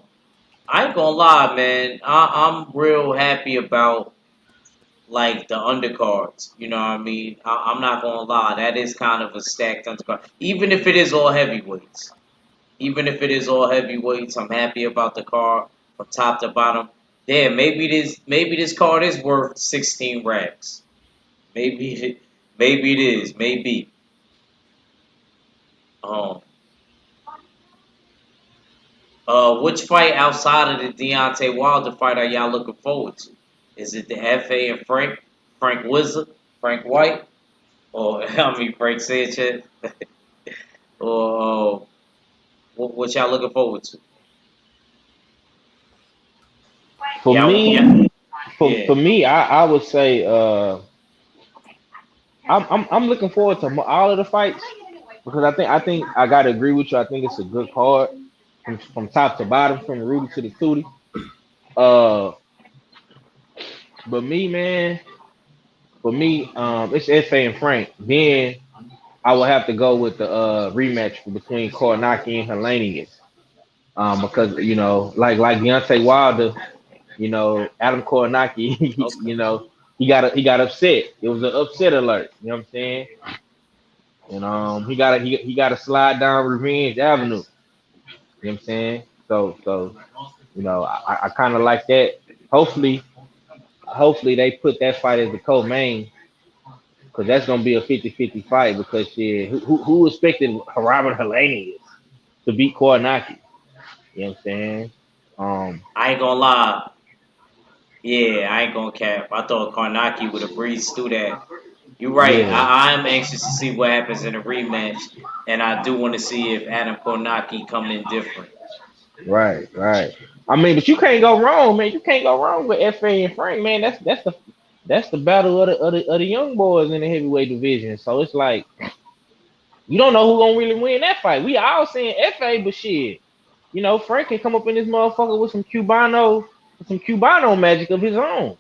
I ain't gonna lie, man. I'm real happy about like the undercards. You know what I mean? I'm not gonna lie. That is kind of a stacked undercard. Even if it is all heavyweights. Even if it is all heavyweights, I'm happy about the card from top to bottom. Damn, maybe this card is worth 16 racks. Maybe maybe it is. Maybe. Um which fight outside of the Deontay Wilder fight are y'all looking forward to? Is it the FA and Frank Wizard, Frank White, or I mean Frank Sanchez, or what y'all looking forward to? For Yeah, me, yeah. for me, I would say I'm looking forward to all of the fights because I think I gotta agree with you. I think it's a good card from top to bottom, from Rudy to the Tootie. Uh, but me, man, for me, it's FA and Frank. Then I will have to go with the rematch between Kornacki and Helenius. Because like Deontay Wilder, Adam Kornacki, Okay. he got upset. It was an upset alert. You know what I'm saying? And he got to slide down Revenge Avenue. You know what I'm saying? So I kind of like that. Hopefully, hopefully they put that fight as the co-main because that's gonna be a 50-50 fight. Because shit, who expected Robert Helenius to beat Kornacki? You know what I'm saying? Um, I ain't gonna lie. Yeah, I ain't gonna cap. I thought Karnaki would have breezed through that. You're right. yeah, I am anxious to see what happens in the rematch, and I do want to see if Adam Kornacki come in different. right. I mean, but you can't go wrong, man. You can't go wrong with FA and Frank, man. That's the battle of the young boys in the heavyweight division. So it's like you don't know who gonna really win that fight. We all saying FA, but shit, Frank can come up in this motherfucker with some Cubano magic of his own,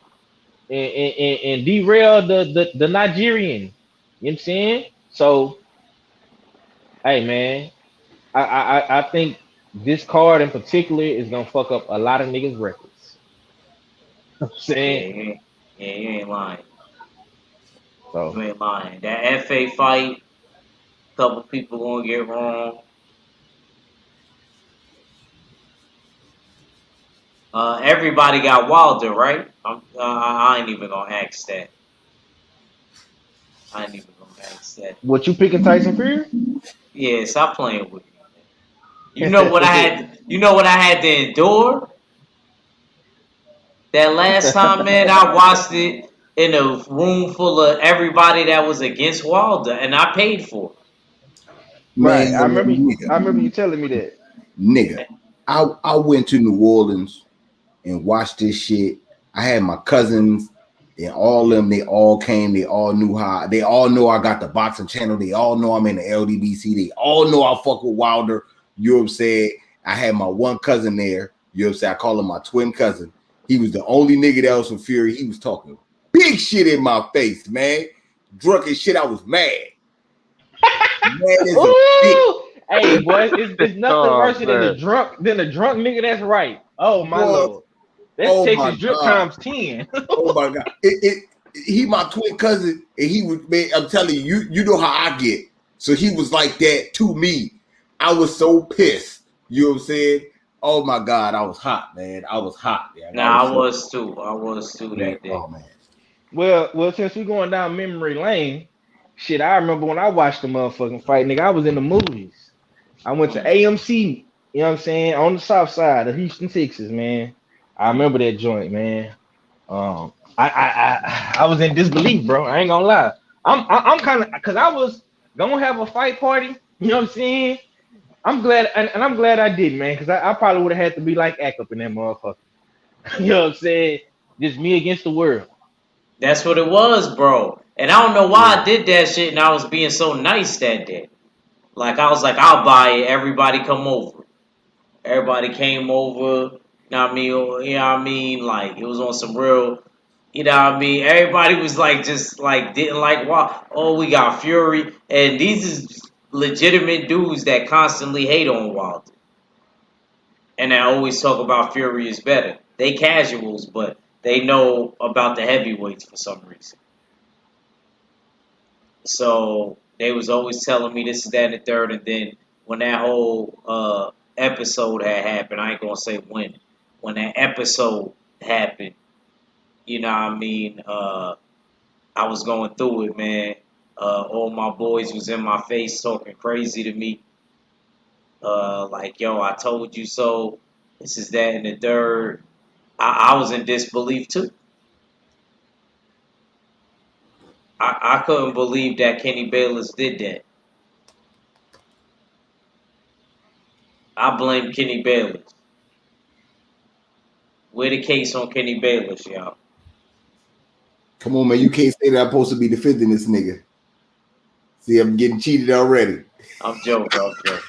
and derail the Nigerian. You know what I'm saying? So, hey, man, I think this card in particular is gonna fuck up a lot of niggas' records. You know what I'm Yeah, saying? you ain't lying. So You ain't lying. That FA fight, couple people gonna get wrong. Everybody got Wilder, right? I ain't even gonna ask that. I ain't even gonna ask that. What you picking Tyson Fury? Yeah, stop playing with me. You know what I had. You know what I had to endure that last time, man. I watched it in a room full of everybody that was against Wilder, and I paid for Man, Right. I remember you telling me that. nigga. it. I went to New Orleans and watched this shit. I had my cousins and all of them. They all came. They all knew how. They all know I got the boxing channel. They all know I'm in the LDBC. They all know I fuck with Wilder. You know what I'm saying? I had my one cousin there. You know what I'm saying? I call him my twin cousin. He was the only nigga that was from Fury. He was talking big shit in my face, man. Drunk as shit. I was mad. Mad as a bitch. Ooh, hey boy, it's nothing Oh worse than man. a drunk nigga that's right. Oh my Boy, lord, that's oh my Texas drip God. times 10. Oh my God. He my twin cousin, and he was, man, I'm telling you, you know how I get. So he was like that to me. I was so pissed. You know what I'm saying? Oh my God, I was hot, man. I was hot, man. I was Nah, I so, was too. I was too man. that day. Oh man. Well, since we going down memory lane, shit, I remember when I watched the motherfucking fight, nigga. I was in the movies. I went to Mm. AMC. You know what I'm saying? On the south side of Houston, Texas, man. I Mm. remember that joint, man. I was in disbelief, bro. I ain't gonna lie. I'm kind of because I was gonna have a fight party. You know what I'm saying? I'm glad, and I'm glad I didn't, man, because I probably would have had to be like act up in that motherfucker. You know what I'm saying? Just me against the world. That's what it was, bro. And I don't know why Yeah. I did that shit, and I was being so nice that day. Like I was like, I'll buy it. Everybody come over. Everybody came over. You know what I mean? You know what I mean? Like it was on some real. You know what I mean? Everybody was like, just like didn't like. Wow, oh, we got Fury, and these is legitimate dudes that constantly hate on Wilder, and that always talk about Fury is better. They casuals, but they know about the heavyweights for some reason. So they was always telling me this, that, and the third. And then when that whole episode had happened, I ain't gonna say when. When that episode happened, you know what I mean? I was going through it, man. All my boys was in my face talking crazy to me. Like, yo, I told you so. This is that and the third. I was in disbelief too. I couldn't believe that Kenny Bayless did that. I blame Kenny Bayless. Where the case on Kenny Bayless, y'all? Come on, man. You can't say that I'm supposed to be defending this nigga. See, I'm getting cheated already. I'm joking. I'm joking.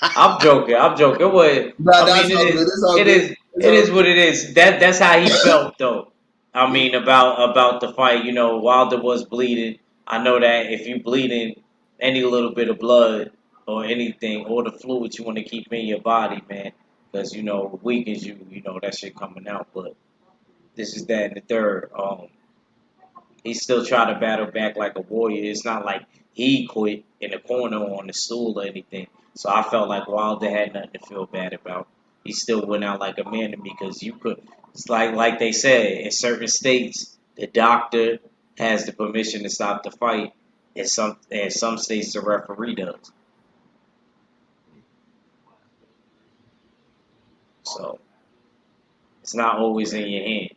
I'm joking. I'm joking. What? Nah, I mean, that's all good. It's all It good. is. It's It all is what it is. That's how he felt, though. I mean, about the fight. You know, Wilder was bleeding. I know that if you bleeding any little bit of blood or anything or the fluid you want to keep in your body, man, because you know it weakens you. You know that shit coming out. But this is that and the third. He still tried to battle back like a warrior. It's not like he quit in the corner on the stool or anything. So I felt like Wilder had nothing to feel bad about. He still went out like a man to me because you could. It's like they said in certain states, the doctor has the permission to stop the fight. In some states, the referee does. So it's not always in your hand,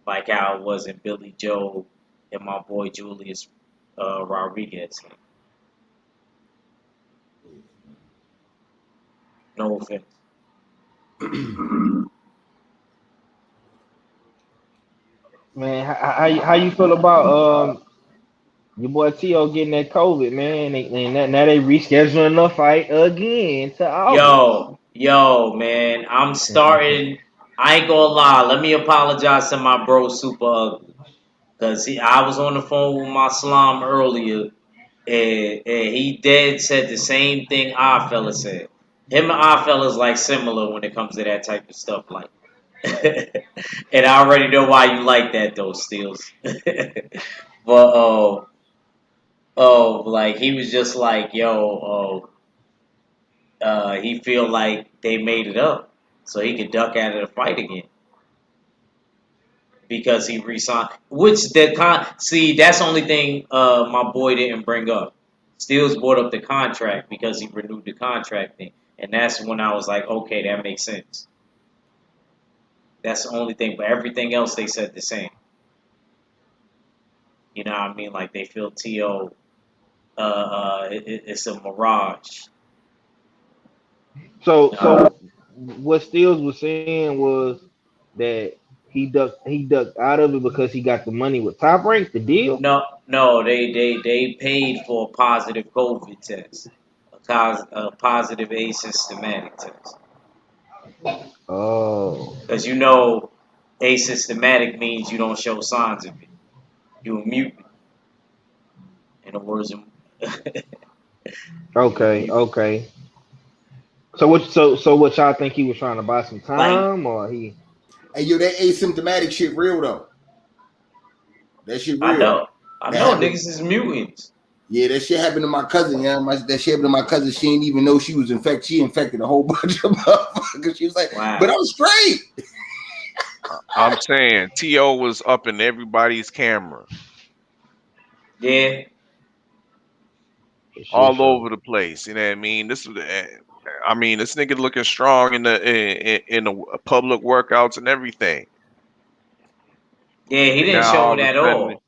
like how it was in Billy Joe and my boy Julius Rodriguez. No offense. Man, how you feel about your boy T.O. getting that COVID, man? And now they rescheduling the fight again to August. Yo, man, I'm starting. I ain't gonna lie. Let me apologize to my bro, Super Ugly, because I was on the phone with my slime earlier, and he dead said the same thing our fella said. Him and our fella's like similar when it comes to that type of stuff, like. And I already know why you like that, though, Steels. But like he was just like, yo, he feel like they made it up, so he could duck out of the fight again. because he resigned. Which see, that's the only thing my boy didn't bring up. Steels brought up the contract because he renewed the contract thing, and that's when I was like, okay, that makes sense. That's the only thing, but everything else they said the same. You know what I mean? Like they feel To it's a mirage. So what Steels was saying was that he ducked out of it because he got the money with Top Rank, the deal. No, they paid for a positive COVID test, a positive asymptomatic test, Oh, because you know asymptomatic means you don't show signs of it. You a mutant. In the words of you a okay, mutant. okay. So what y'all think he was trying to buy some Like time or he? Hey, yo, that asymptomatic shit real though. That shit I real. know, I That know, happened. niggas is mutants. Yeah, that shit happened to my cousin. Yeah, that shit happened to my cousin. She didn't even know she was infected. She infected a whole bunch of motherfuckers. She was like, "But Wow. I'm straight." I'm saying To was up in everybody's camera, Yeah, For sure, all sure. over the place. You know what I mean? I mean, this nigga looking strong in the public workouts and everything. yeah, he And didn't now show all it of at a sudden all.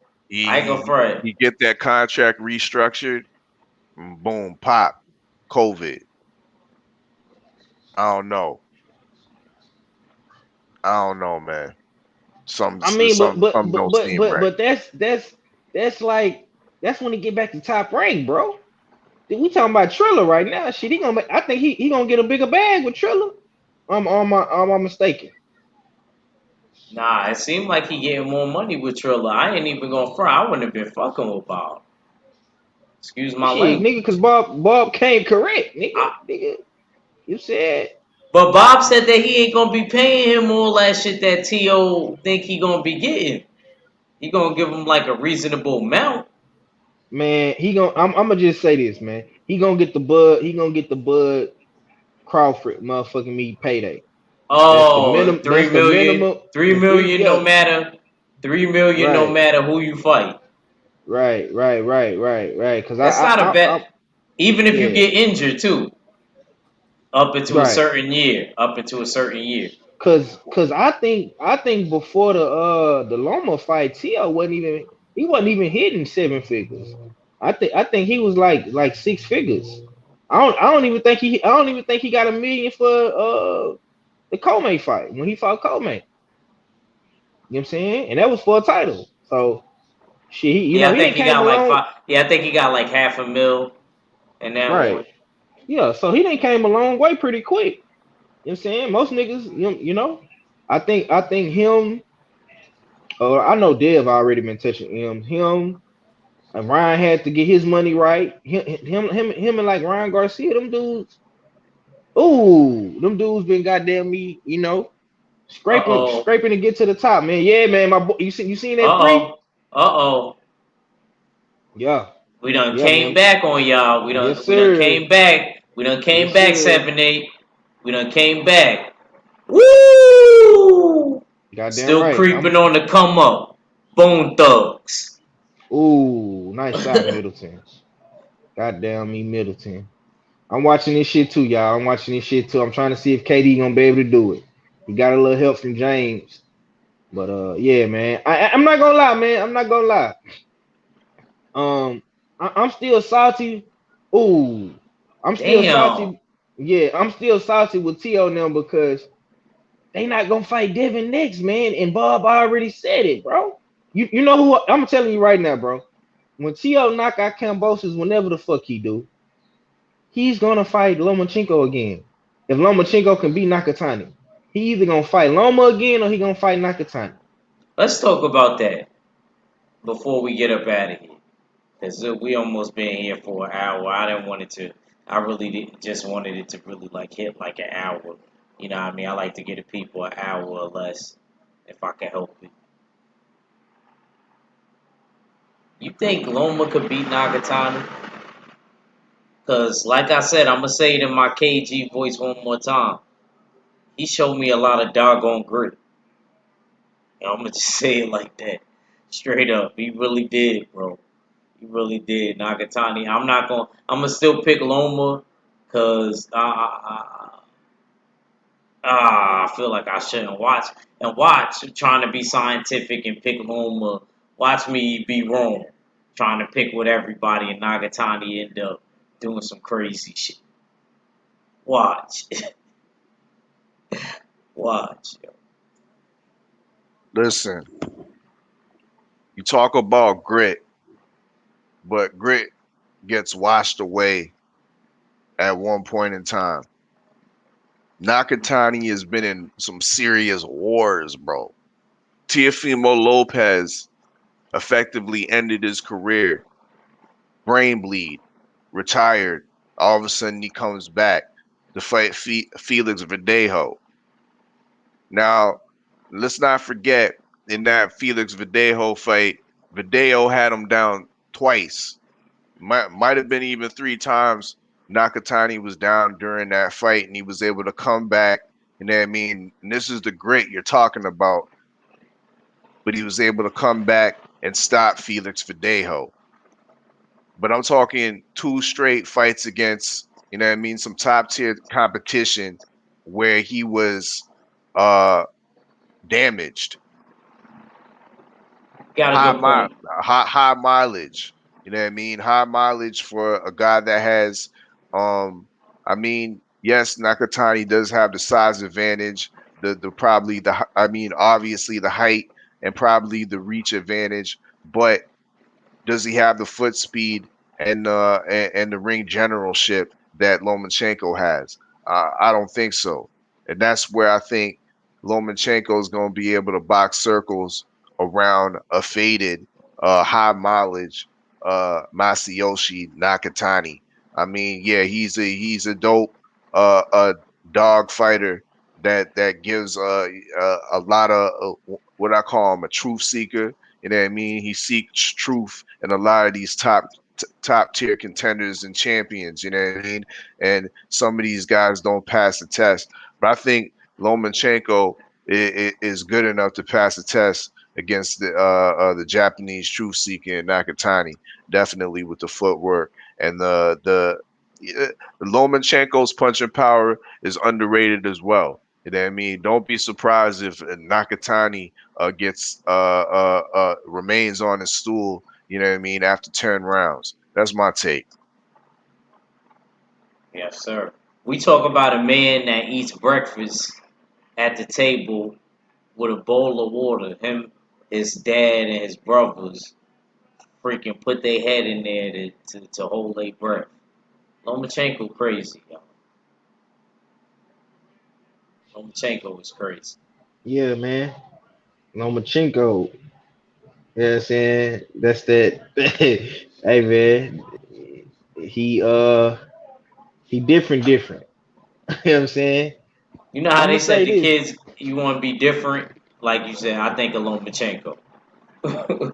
I ain't gonna front. he get that contract restructured, and boom, pop, COVID. I don't know. I don't know, man. I mean, Some don't seem right. but that's like that's when he get back to Top Rank, bro. We talking about Triller right now. Shit, I think he gonna get a bigger bag with Triller. Am I mistaken? Nah, it seemed like he getting more money with Trilla. I ain't even gonna front. I wouldn't have been fucking with Bob. Excuse my Shit, nigga, cause language. Bob came correct, I, nigga. You said but Bob said that he ain't gonna be paying him all that shit that To think he gonna be getting. He gonna give him like a reasonable amount. man, I'm gonna just say this, man. He gonna get the Bud. He gonna get the Bud Crawford motherfucking me payday. That's the Oh, minimum. three That's the million, minimum. three The three, million, no yeah, matter, 3 million, no right, matter who you fight. right. Cause That's not a I bet. Even if you yeah, get injured too, up into a right. certain year, up into a certain year. Cause I think before the Loma fight, Tio wasn't even hitting seven figures. I think he was like six figures. I don't even think he got a million for the Comey fight when he fought Comey. You know what I'm saying? And that was for a title. So shit, he Yeah, I he think didn't he came got like along five. Yeah, I think he got like half a mil in that one. right. Yeah, so he didn't came a long way pretty quick. You know what I'm saying? Most niggas, you know. I think him. I know Dev already been touching him. Him and Ryan had to get his money right. Him and like Ryan Garcia, them dudes. Ooh, them dudes been goddamn me, Uh scraping, oh. scraping to get to the top, man. Yeah, man, my boy, you seen that Uh free? oh. Uh oh. Yeah, We done yeah, came man. back on y'all. Yes, We done sir. came back. We done came Yes, back sir. 7-8. We done came back. Woo! Goddamn Still right. I'm. creeping on the come up. Bone thugs. Ooh, nice shot, Middleton. Goddamn me, Middleton. I'm watching this shit too, y'all. I'm watching this shit too. I'm trying to see if KD gonna be able to do it. He got a little help from James, but yeah, man. I'm not gonna lie, man. I'm not gonna lie. I'm still salty. Ooh, I'm still Damn. salty. Yeah, I'm still salty with T.O. now because they not gonna fight Devin next, man. And Bob already said it, bro. You know who I'm telling you right now, bro. When T.O. knock out Cambosis, whenever the fuck he do, he's gonna fight Lomachenko again. If Lomachenko can beat Nakatani, he either gonna fight Loma again or he gonna fight Nakatani. Let's talk about that before we get up out of here. Because we almost been here for an hour. I didn't want it to. I really didn't, just wanted it to really like hit like an hour. You know what I mean? I like to give the people an hour or less if I can help it. You think Loma could beat Nagatani? Because, like I said, I'm going to say it in my KG voice one more time. He showed me a lot of doggone grit. I'm gonna just say it like that, straight up. He really did, bro. He really did. Nakatani. I'm not gonna. I'm gonna still pick Loma, cause I feel like I shouldn't watch trying to be scientific and pick Loma. Watch me be wrong, trying to pick with everybody, and Nagatani end up doing some crazy shit. Watch, watch. Listen, you talk about grit, but grit gets washed away at one point in time. Nakatani has been in some serious wars, bro. Teofimo Lopez effectively ended his career, brain bleed, retired. All of a sudden, he comes back to fight Felix Verdejo. Now, let's not forget in that Felix Verdejo fight, Verdejo had him down twice. Might have been even three times. Nakatani was down during that fight, and he was able to come back. And I mean, and this is the grit you're talking about. But he was able to come back and stop Felix Verdejo. But I'm talking two straight fights against, some top tier competition where he was damaged. Got a High good mi- point. high mileage. You know what I mean? High mileage for a guy that has yes, Nakatani does have the size advantage, obviously the height and probably the reach advantage, but does he have the foot speed and the ring generalship that Lomachenko has? I don't think so, and that's where I think Lomachenko is going to be able to box circles around a faded, high mileage Masayoshi Nakatani. I mean, yeah, he's a dope a dog fighter that gives a lot of what I call him a truth seeker. You know what I mean? He seeks truth in a lot of these top tier contenders and champions. You know what I mean? And some of these guys don't pass the test, but I think Lomachenko is good enough to pass the test against the Japanese truth seeker Nakatani. Definitely with the footwork and Lomachenko's punching power is underrated as well. You know what I mean? Don't be surprised if Nakatani gets remains on his stool. You know what I mean? After 10 rounds, that's my take. Yes, sir. We talk about a man that eats breakfast at the table with a bowl of water. Him, his dad, and his brothers freaking put their head in there to hold their breath. Lomachenko crazy, yo. Lomachenko is crazy. Yeah, man. Lomachenko. You know what I'm saying? That's that. Hey, man. He he different. You know what I'm saying? You know how I'm they gonna said say the this. kids, you want to be different? Like you said, I think of Lomachenko. oh,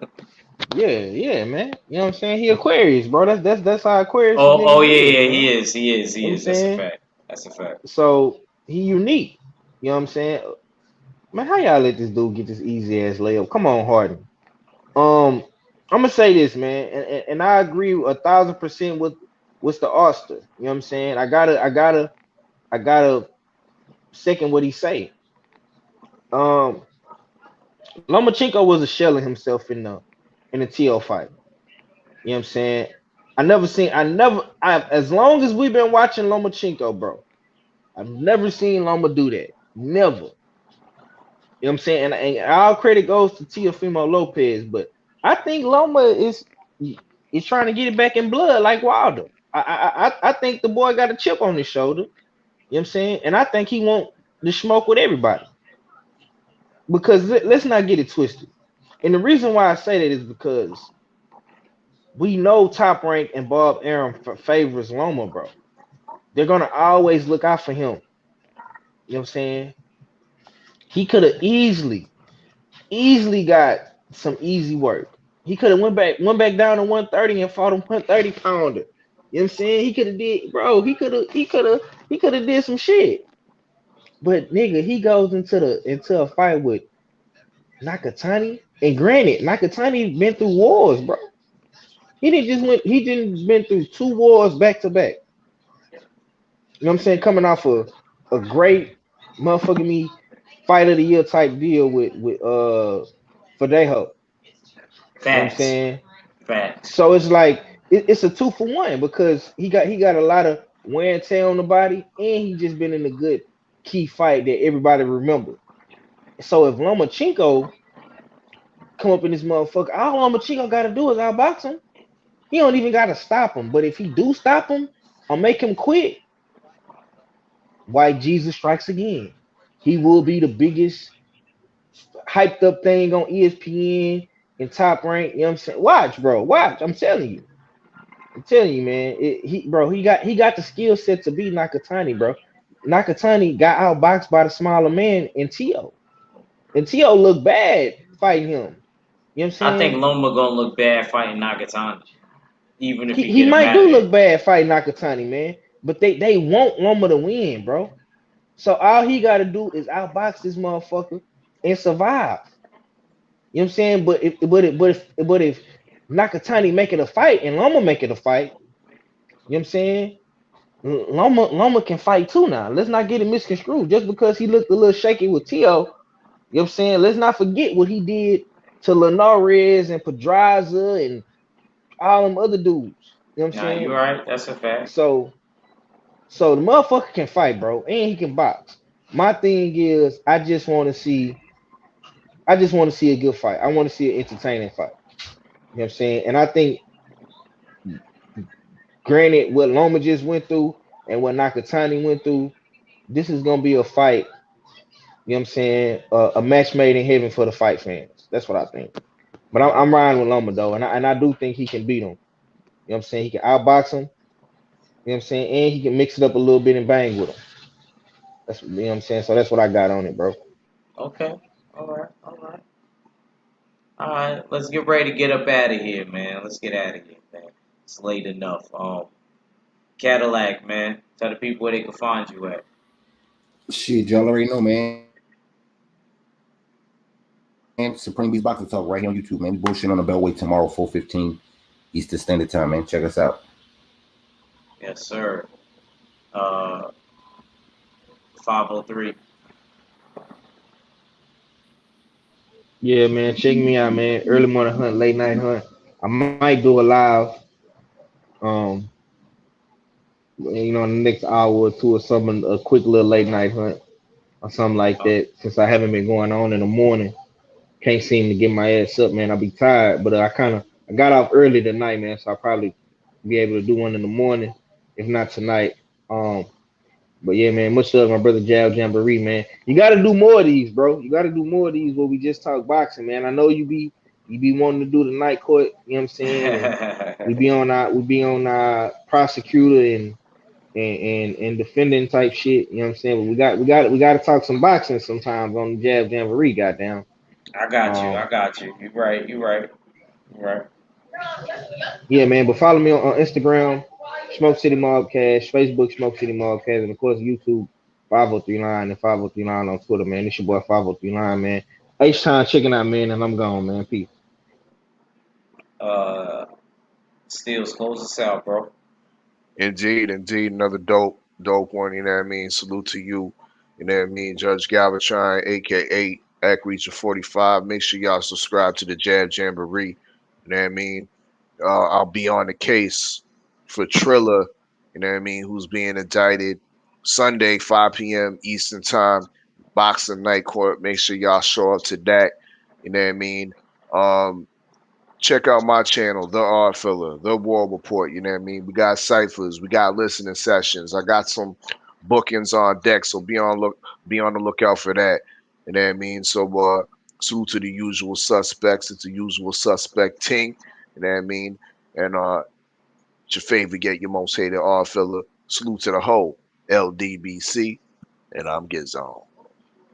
Yeah, man. You know what I'm saying? He Aquarius, bro. That's how Aquarius oh niggas yeah, is, yeah, man. he You know what I'm is. That's a saying? fact. That's a fact. So he unique. You know what I'm saying? Man, how y'all let this dude get this easy ass layup? Come on, Harden. I'm gonna say this, man, and I agree 1,000% with the Oster. You know what I'm saying? I gotta second what he say. Um, Lomachenko was a shell of himself in the TL fight. You know what I'm saying? As long as we've been watching Lomachenko, bro, I've never seen Loma do that. Never. You know what I'm saying? And all credit goes to Teofimo Lopez, but I think Loma is trying to get it back in blood like Wilder. I think the boy got a chip on his shoulder. You know what I'm saying? And I think he want to smoke with everybody. Because let's not get it twisted. And the reason why I say that is because we know Top Rank and Bob Arum favors Loma, bro. They're gonna always look out for him. You know what I'm saying? He could have easily got some easy work. He could have went back down to 130 and fought a 130 pounder. You know what I'm saying? He could have did, bro. He could have did some shit. But nigga, he goes into a fight with Nakatani. And granted, Nakatani been through wars, bro. He didn't been through 2 wars back to back. You know what I'm saying? Coming off a great motherfucking me fight of the year type deal with Fadejo. You know what I'm Facts. saying? Facts. So it's like it's a 2 for 1 because he got a lot of wear and tear on the body, and he just been in a good key fight that everybody remember. So if Lomachenko come up in this motherfucker, all Lomachenko got to do is outbox him. He don't even got to stop him. But if he do stop him or make him quit, White Jesus strikes again. He will be the biggest hyped up thing on ESPN and top rank. You know what I'm saying? Watch, bro. Watch. I'm telling you. I'm telling you, man. He got the skill set to be Nakatani, bro. Nakatani got outboxed by the smaller man in Tio. And Tio looked bad fighting him. You know what I'm I think saying? Loma gonna look bad fighting Nagatani, even if He he he get him might out do of there. look bad fighting Nakatani, man. But they want Loma to win, bro. So all he gotta do is outbox this motherfucker and survive. You know what I'm saying? But if Nakatani make it a fight and Loma make it a fight, you know what I'm saying? Loma can fight too now. Let's not get it misconstrued. Just because he looked a little shaky with Tio, you know what I'm saying? Let's not forget what he did to Linares and Pedraza and all them other dudes. You know what I'm Nah, you saying? right. That's a fact. So so the motherfucker can fight, bro, and he can box. My thing is I just want to see a good fight. I want to see an entertaining fight. You know what I'm saying? And I think granted what Loma just went through and what Nakatani went through, this is gonna be a fight. You know what I'm saying? A match made in heaven for the fight fans. That's what I think. But I'm riding with Loma though, and I do think he can beat him. You know what I'm saying? He can outbox him. You know what I'm saying? And he can mix it up a little bit and bang with him. That's you know what I'm saying. So that's what I got on it, bro. Okay. All right. All right. All right. Let's get ready to get up out of here, man. Let's get out of here, man. It's late enough. Cadillac, man. Tell the people where they can find you at. Shit, y'all already know, man. Supreme Beast Boxing Talk right here on YouTube, man. We bullshit on the Beltway tomorrow, 4:15 Eastern Standard Time, man. Check us out. Yes, sir. Uh, 503. Yeah, man. Check me out, man. Early morning hunt, late night hunt. I might do a live, um, in the next hour or two or something, a quick little late night hunt or something like Oh, that. Since I haven't been going on in the morning, can't seem to get my ass up, man. I'll be tired, but I got off early tonight, man. So I'll probably be able to do one in the morning, if not tonight. Um, but yeah, man, much love, my brother Jab Jamboree, man. You got to do more of these, bro. You got to do more of these where we just talk boxing, man. I know you be wanting to do the night court, you know what I'm saying, and we be on our prosecutor and defending type shit, you know what I'm saying. But we got to talk some boxing sometimes on the Jab Jamboree, goddamn. I got you. Um, I got you. You right. You right. You right. yeah, man. But follow me on Instagram, Smoke City Mobcast, Facebook, Smoke City Mobcast, and of course YouTube, 503 Line and 503 Line on Twitter, man. This your boy 503 Line, man. H time checking out, man, and I'm gone, man. Peace. Uh, Steels, close us out, bro. Indeed, indeed, another dope one. You know what I mean? Salute to you. You know what I mean? Judge Galvatron, aka Act Region 45. Make sure y'all subscribe to the Jab Jamboree. You know what I mean? I'll be on the case for Triller, you know what I mean, who's being indicted Sunday, 5 p.m. Eastern Time, Boxing Night Court. Make sure y'all show up to that. You know what I mean? Um, Check out my channel, The Art Filler, The War Report. You know what I mean? We got ciphers, we got listening sessions. I got some bookings on deck, so be on the lookout for that. You know what I mean? So salute to the usual suspects. It's the usual suspect ting. You know what I mean? And it's your favorite, get your most hated art filler. Salute to the whole LDBC, and I'm Gizon.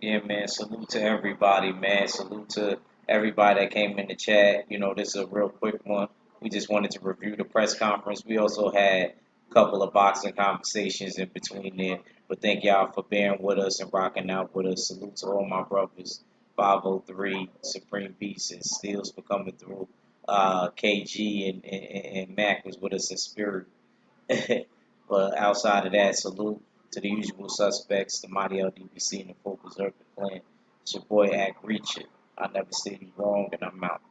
Yeah, man. Salute to everybody, man. Salute to everybody that came in the chat. You know, this is a real quick one. We just wanted to review the press conference. We also had a couple of boxing conversations in between there. But thank y'all for bearing with us and rocking out with us. Salute to all my brothers. 503 Supreme Beast and Steels for coming through. KG and Mac was with us in spirit. But outside of that, salute to the usual suspects, the mighty LDBC and the full Berserker clan. It's your boy Act Reach It. I never say you wrong, and I'm out.